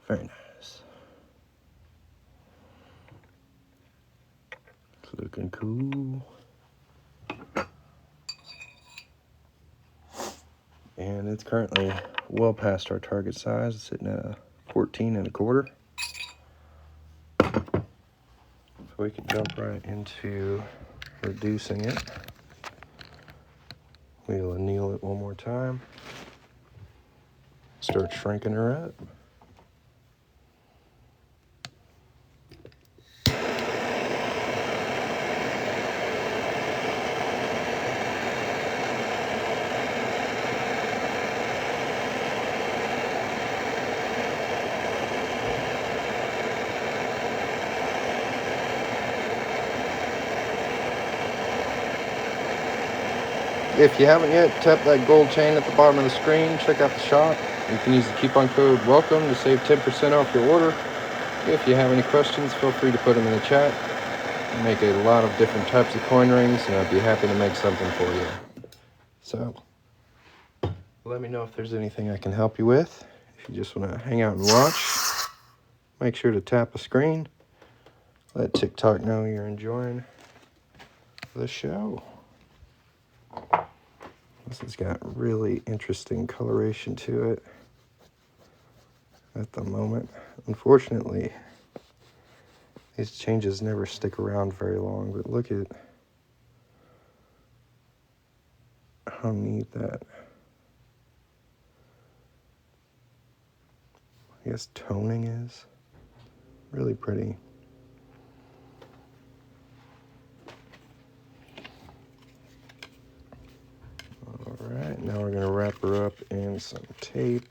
Very nice. It's looking cool. And it's currently well past our target size. It's sitting at a 14 1/4. So we can jump right into reducing it. We'll anneal it one more time. Start shrinking her up. If you haven't yet, tap that gold chain at the bottom of the screen. Check out the shop. You can use the coupon code WELCOME to save 10% off your order. If you have any questions, feel free to put them in the chat. I make a lot of different types of coin rings, and I'd be happy to make something for you. So, let me know if there's anything I can help you with. If you just want to hang out and watch, make sure to tap a screen. Let TikTok know you're enjoying the show. This has got really interesting coloration to it at the moment. Unfortunately, these changes never stick around very long, but look at how neat that, I guess, toning is. Really pretty. All right, now we're gonna wrap her up in some tape.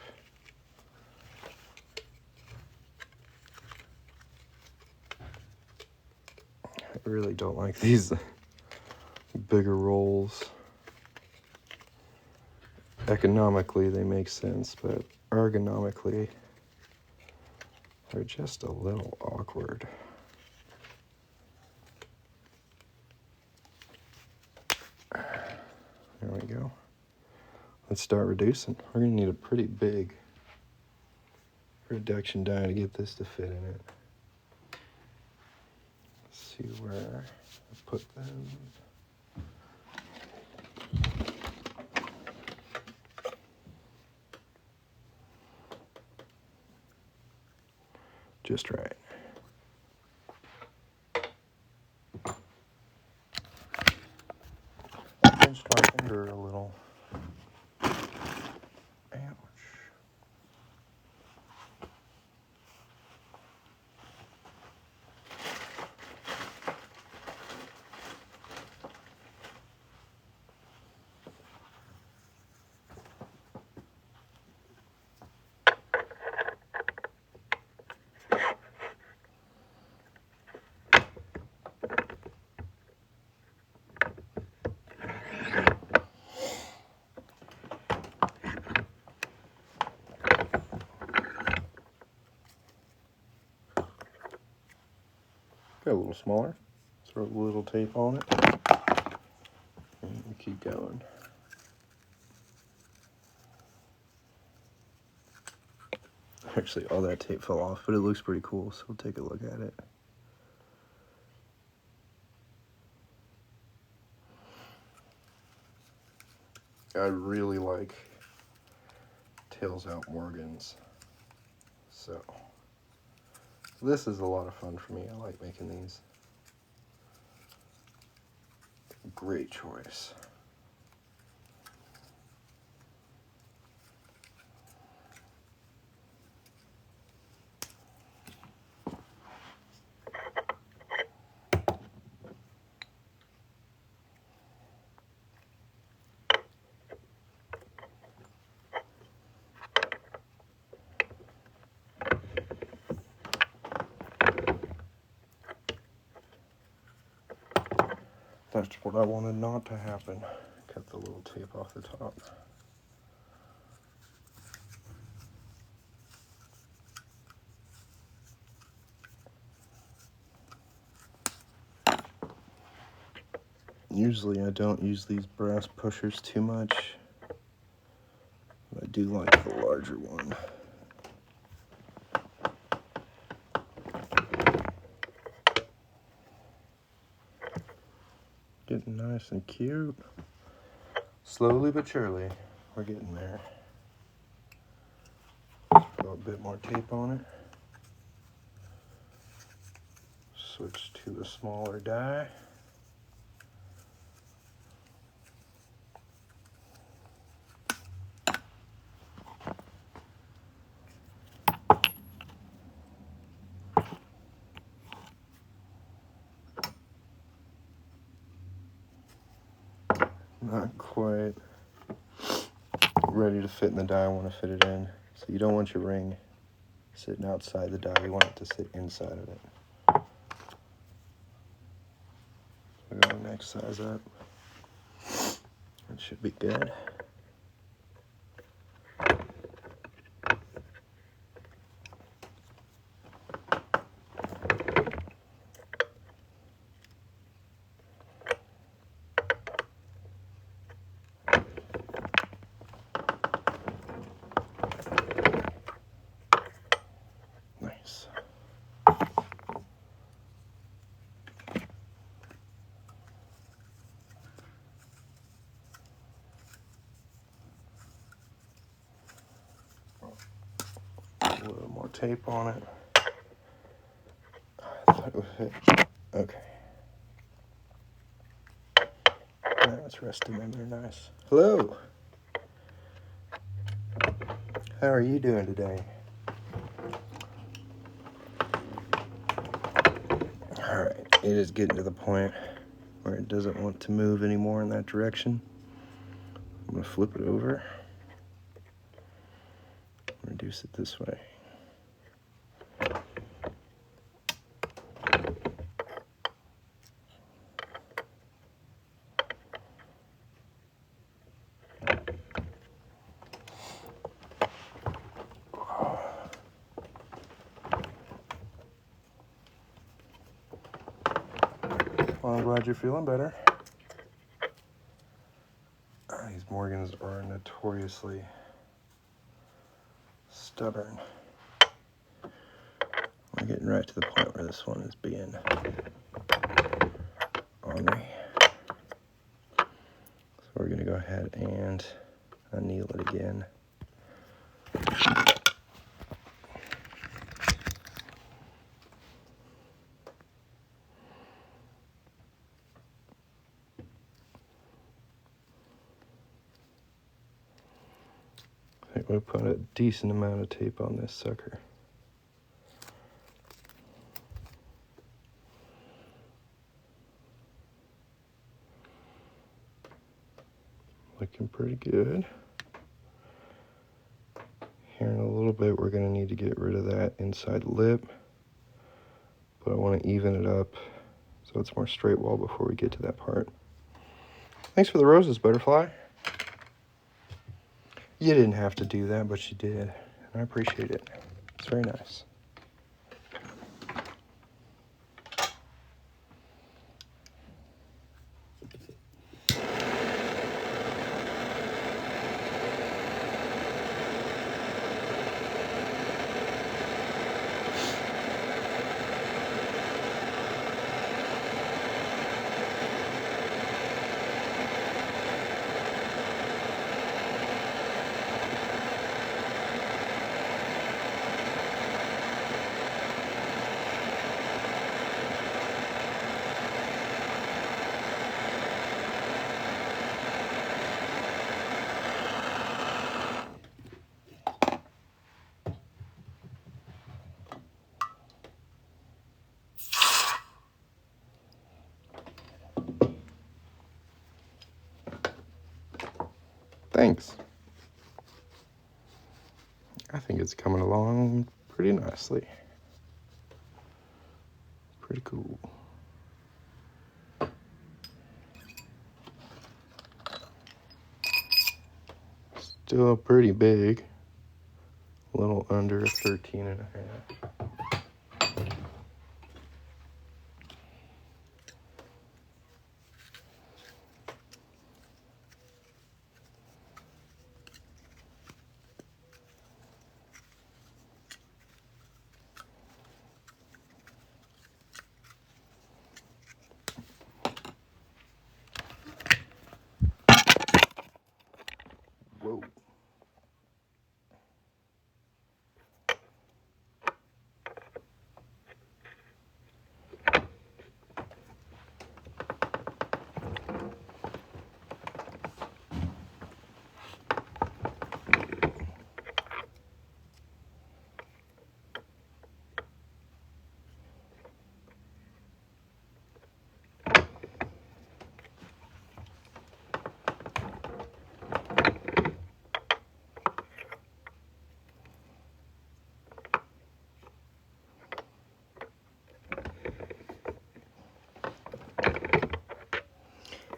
I really don't like these bigger rolls. Economically, they make sense, but ergonomically, they're just a little awkward. There we go. Let's start reducing. We're gonna need a pretty big reduction die to get this to fit in it. Let's see where I put them. Just right. I pinched my finger a little. Ouch. Go a little smaller. Throw a little tape on it. And keep going. Actually, all that tape fell off, but it looks pretty cool, so we'll take a look at it. I really like Tails Out Morgans, so this is a lot of fun for me. I like making these. Great choice. That's what I wanted not to happen. Cut the little tape off the top. Usually I don't use these brass pushers too much, but I do like the larger one. Getting nice and cute. Slowly but surely, we're getting there. Throw a bit more tape on it. Switch to a smaller die. Not quite ready to fit in the die I want to fit it in. So you don't want your ring sitting outside the die, you want it to sit inside of it. We're going next size up. That should be good. Nice. tape on it. I thought it would fit. Okay. Now it's resting in there nice. Hello. How are you doing today? Alright, it is getting to the point where it doesn't want to move anymore in that direction. I'm going to flip it over. Reduce it this way. Well, I'm glad you're feeling better. These Morgans are notoriously stubborn. We're getting right to the point where this one is being ornery. So we're going to go ahead and anneal it again. I think we'll put a decent amount of tape on this sucker. Looking pretty good. Here in a little bit, we're going to need to get rid of that inside lip, but I want to even it up so it's more straight wall before we get to that part. Thanks for the roses, Butterfly. You didn't have to do that, but you did, and I appreciate it. It's very nice. Thanks. I think it's coming along pretty nicely. Pretty cool. Still pretty big. A little under 13 and a half. Whoa.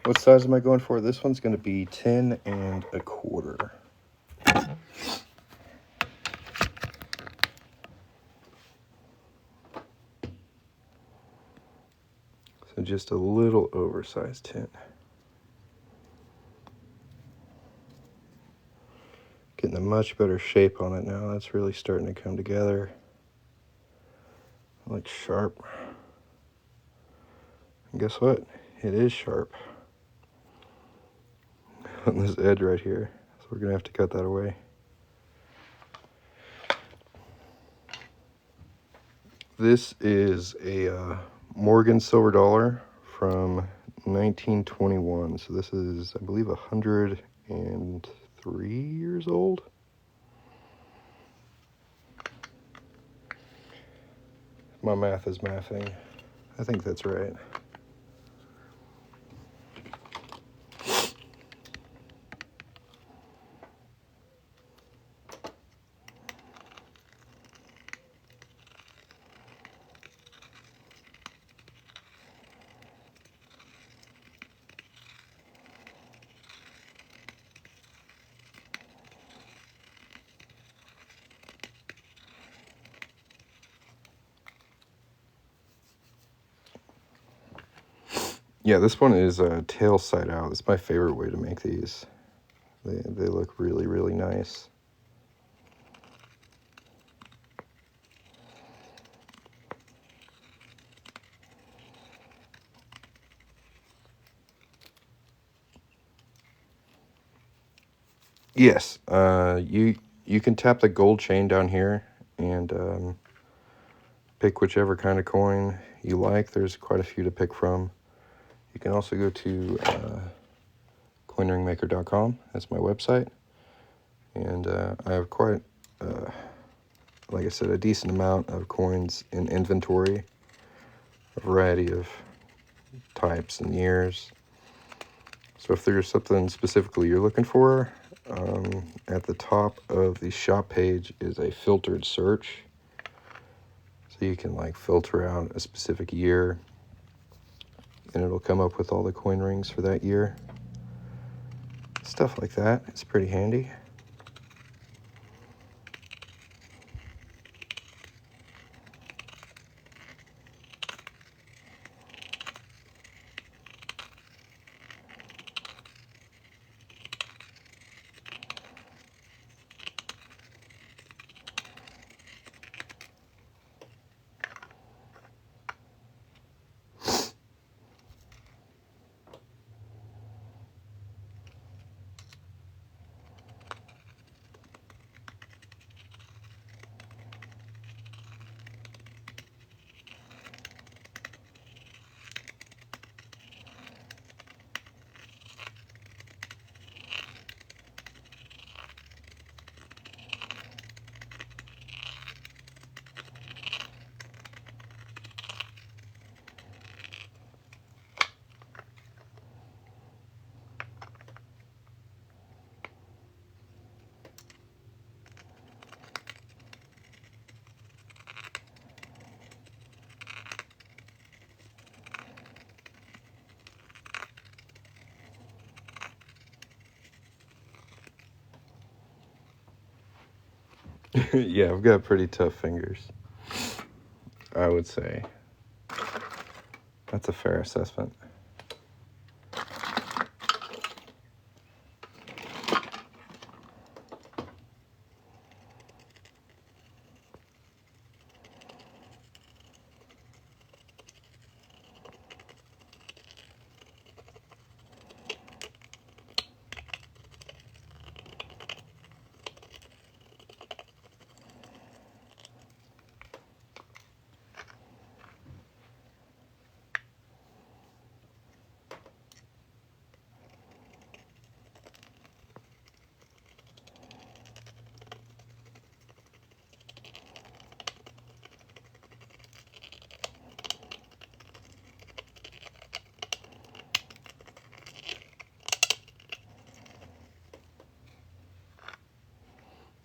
What size am I going for? This one's going to be 10 1/4. So just a little oversized 10. Getting a much better shape on it now. That's really starting to come together. Looks sharp. And guess what? It is sharp. On this edge right here. So we're going to have to cut that away. This is a Morgan silver dollar from 1921. So this is, I believe, 103 years old. My math is mathing. I think that's right. Yeah, this one is tail side out. It's my favorite way to make these. They look really, really nice. Yes, you can tap the gold chain down here and pick whichever kind of coin you like. There's quite a few to pick from. You can also go to coinringmaker.com. That's my website. And I have quite, like I said, a decent amount of coins in inventory. A variety of types and years. So if there's something specifically you're looking for, at the top of the shop page is a filtered search. So you can like filter out a specific year and it'll come up with all the coin rings for that year. Stuff like that. It's pretty handy. Yeah, I've got pretty tough fingers, I would say. That's a fair assessment.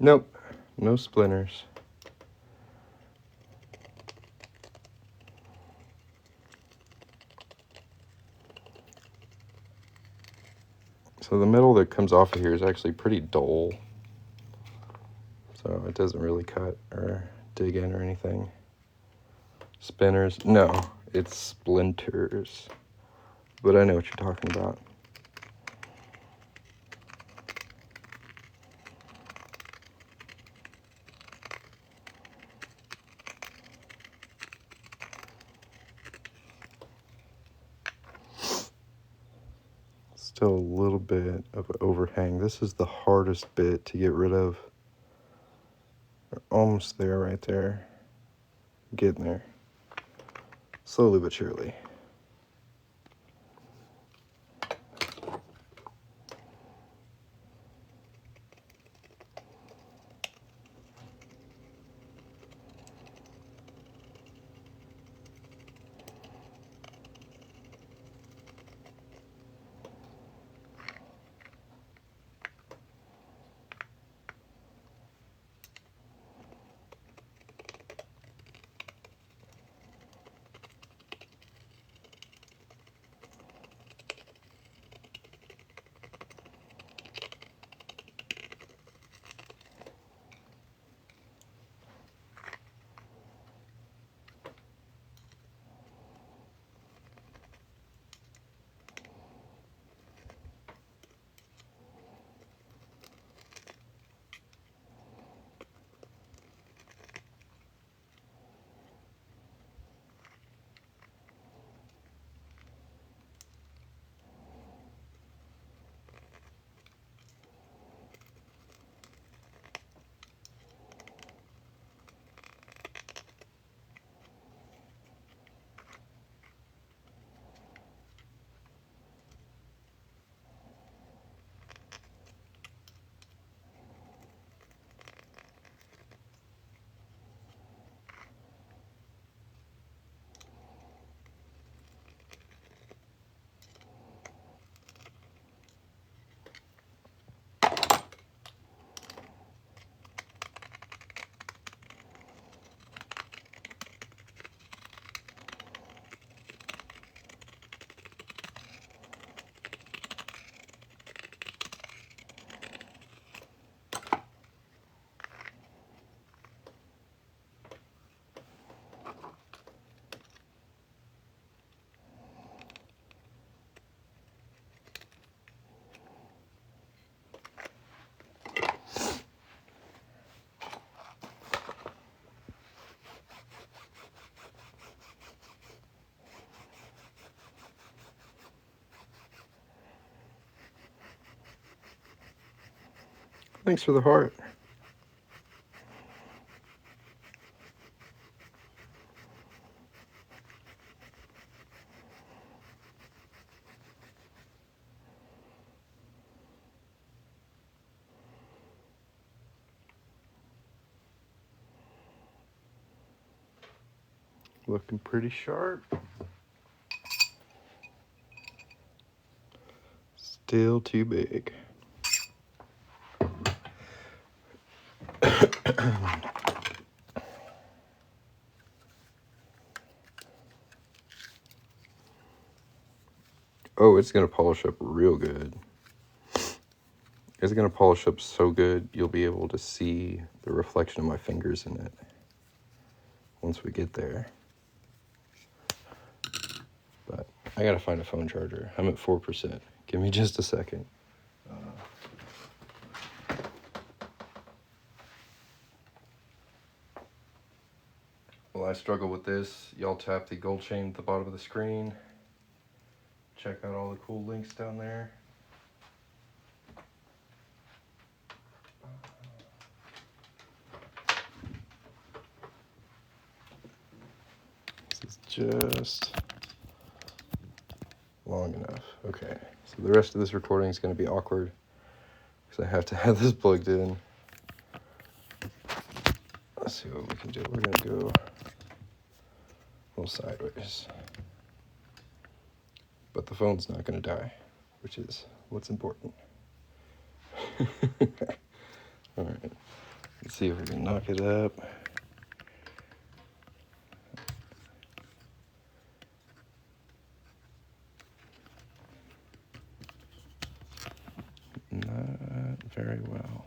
Nope, no splinters. So the metal that comes off of here is actually pretty dull. So it doesn't really cut or dig in or anything. Spinners, no, it's splinters. But I know what you're talking about. Still a little bit of overhang. This is the hardest bit to get rid of. We're almost there, right there. Getting there. Slowly but surely. Thanks for the heart. Looking pretty sharp. Still too big. Oh, it's gonna polish up real good. It's gonna polish up so good you'll be able to see the reflection of my fingers in it once we get there. But I gotta find a phone charger. I'm at 4%. Give me just a second. While I struggle with this, y'all tap the gold chain at the bottom of the screen. Check out all the cool links down there. This is just long enough. Okay, so the rest of this recording is going to be awkward because I have to have this plugged in. Let's see what we can do. We're going to go a little sideways. But the phone's not going to die, which is what's important. All right, let's see if we can knock it up. Not very well.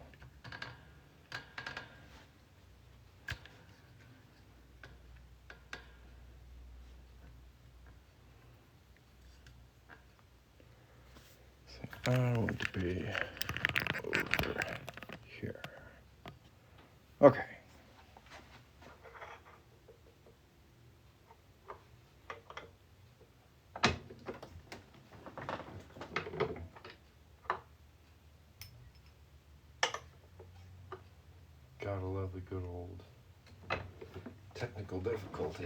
So I want to be over here. Okay. Gotta love the good old technical difficulty.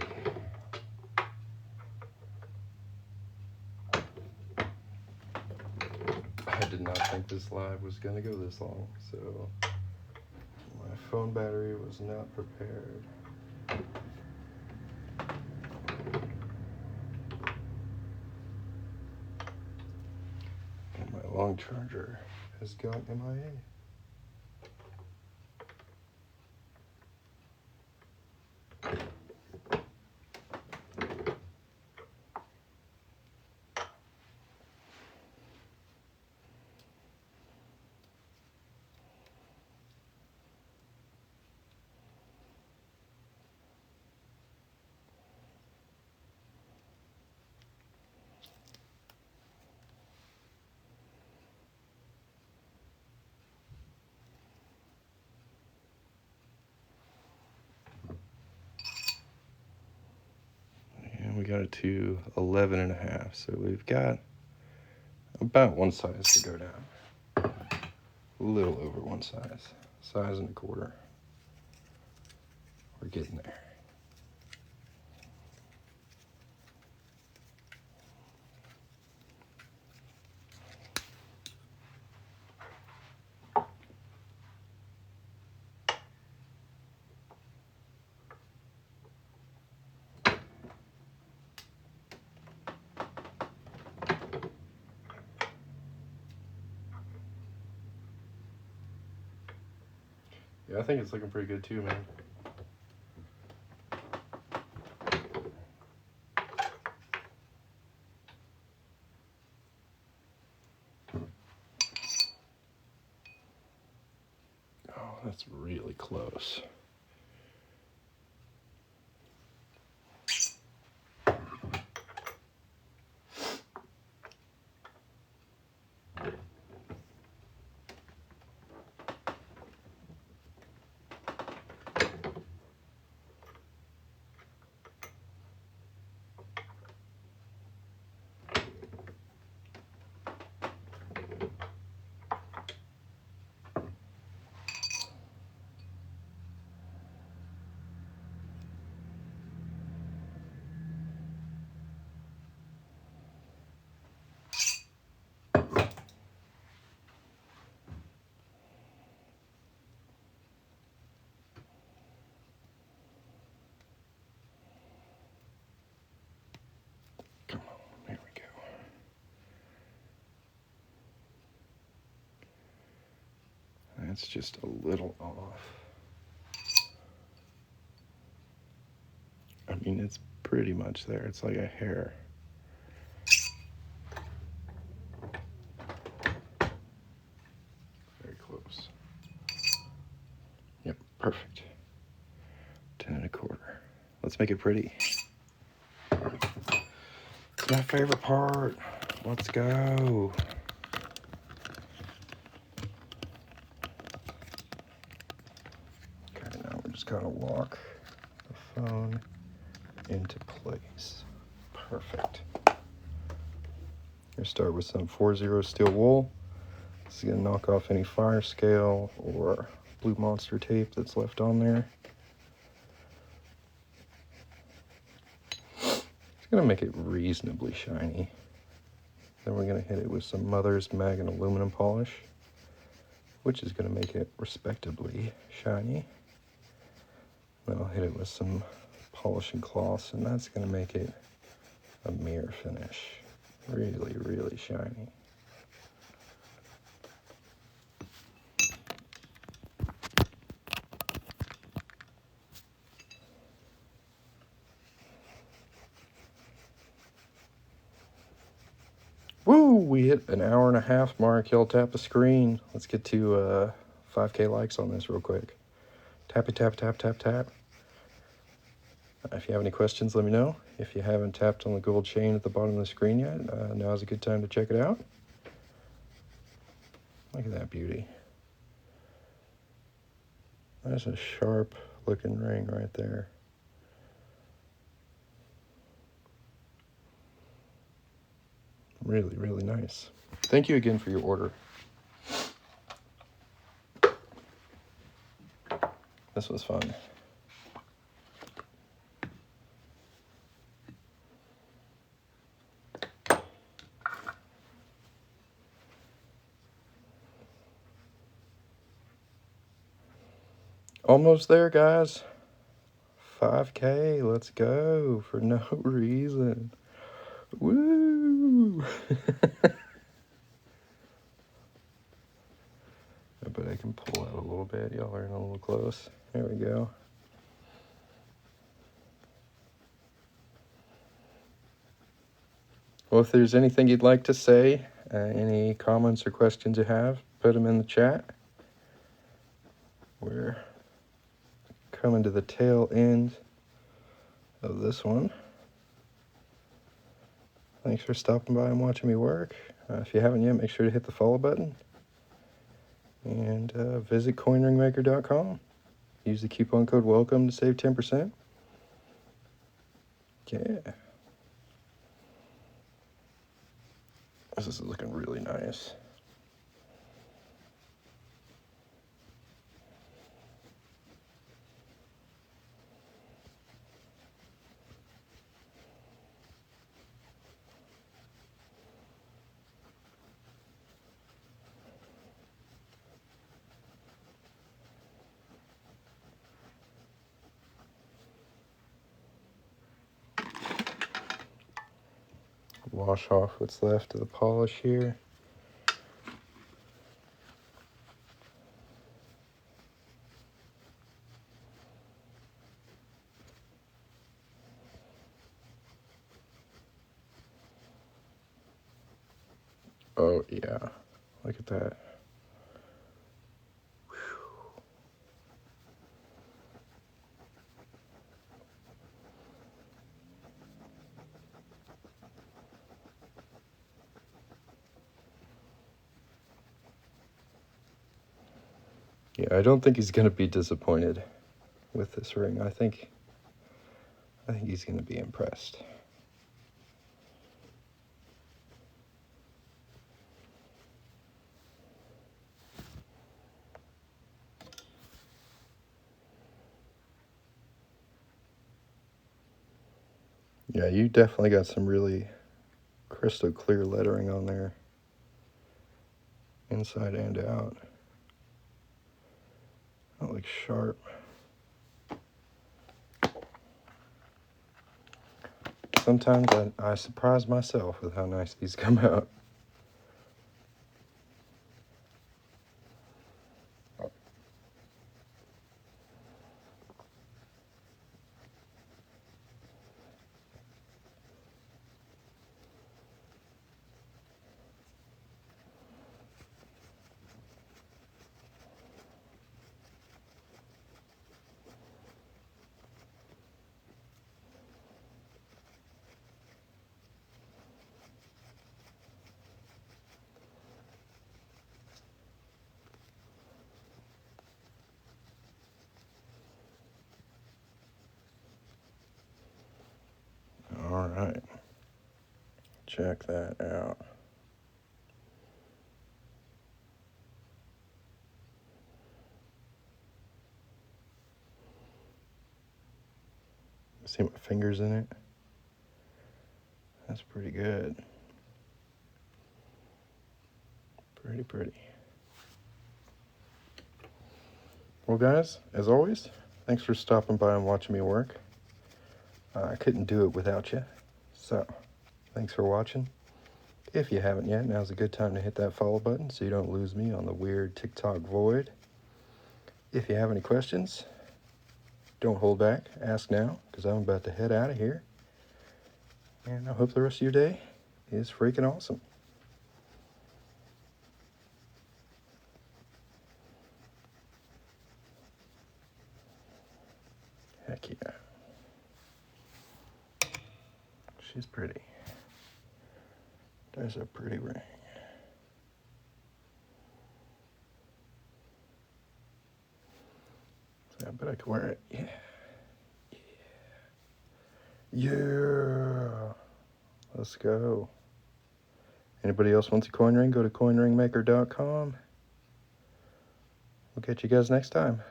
I did not think this live was going to go this long, so my phone battery was not prepared. And my long charger has gone MIA. We got it to 11.5, so we've got about one size to go down. A little over one size. Size and a quarter. We're getting there. Yeah, I think it's looking pretty good too, man. Oh, that's really close. Come on, there we go. That's just a little off. I mean, it's pretty much there. It's like a hair. Very close. Yep, perfect. 10.25. Let's make it pretty. It's my favorite part. Let's go. Okay, now we're just gonna walk the phone into place. Perfect. Here, start with some 4-0 steel wool. This is gonna knock off any fire scale or blue monster tape that's left on there. It's gonna make it reasonably shiny. Then we're gonna hit it with some Mother's Mag and aluminum polish, which is gonna make it respectably shiny. Then I'll hit it with some polish and gloss, and that's gonna make it a mirror finish. Really, really shiny. Woo! We hit an 1.5 hour mark. Y'all tap the screen. Let's get to 5K likes on this real quick. Tap it, tap, tap, tap, tap. If you have any questions, let me know. If you haven't tapped on the gold chain at the bottom of the screen yet, now's a good time to check it out. Look at that beauty. That's a sharp looking ring right there. Really, really nice. Thank you again for your order. This was fun. Almost there, guys. 5K, let's go for no reason. Woo! I bet I can pull out a little bit. Y'all are in a little close. There we go. Well, if there's anything you'd like to say, any comments or questions you have, put them in the chat. We're coming to the tail end of this one. Thanks for stopping by and watching me work. If you haven't yet, make sure to hit the follow button. And visit coinringmaker.com. Use the coupon code WELCOME to save 10%. Yeah. This is looking really nice. Wash off what's left of the polish here. Oh yeah, look at that. Yeah, I don't think he's gonna be disappointed with this ring. I think he's gonna be impressed. Yeah, you definitely got some really crystal clear lettering on there, inside and out. That looks sharp. Sometimes I surprise myself with how nice these come out. All right, check that out. See my fingers in it? That's pretty good. Pretty. Well, guys, as always, thanks for stopping by and watching me work. I couldn't do it without you. So, thanks for watching. If you haven't yet, now's a good time to hit that follow button so you don't lose me on the weird TikTok void. If you have any questions, don't hold back. Ask now, because I'm about to head out of here. And I hope the rest of your day is freaking awesome. Heck yeah. She's pretty. There's a pretty ring. So I bet I could wear it. Yeah. Let's go. Anybody else wants a coin ring, go to coinringmaker.com. We'll catch you guys next time.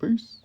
Peace.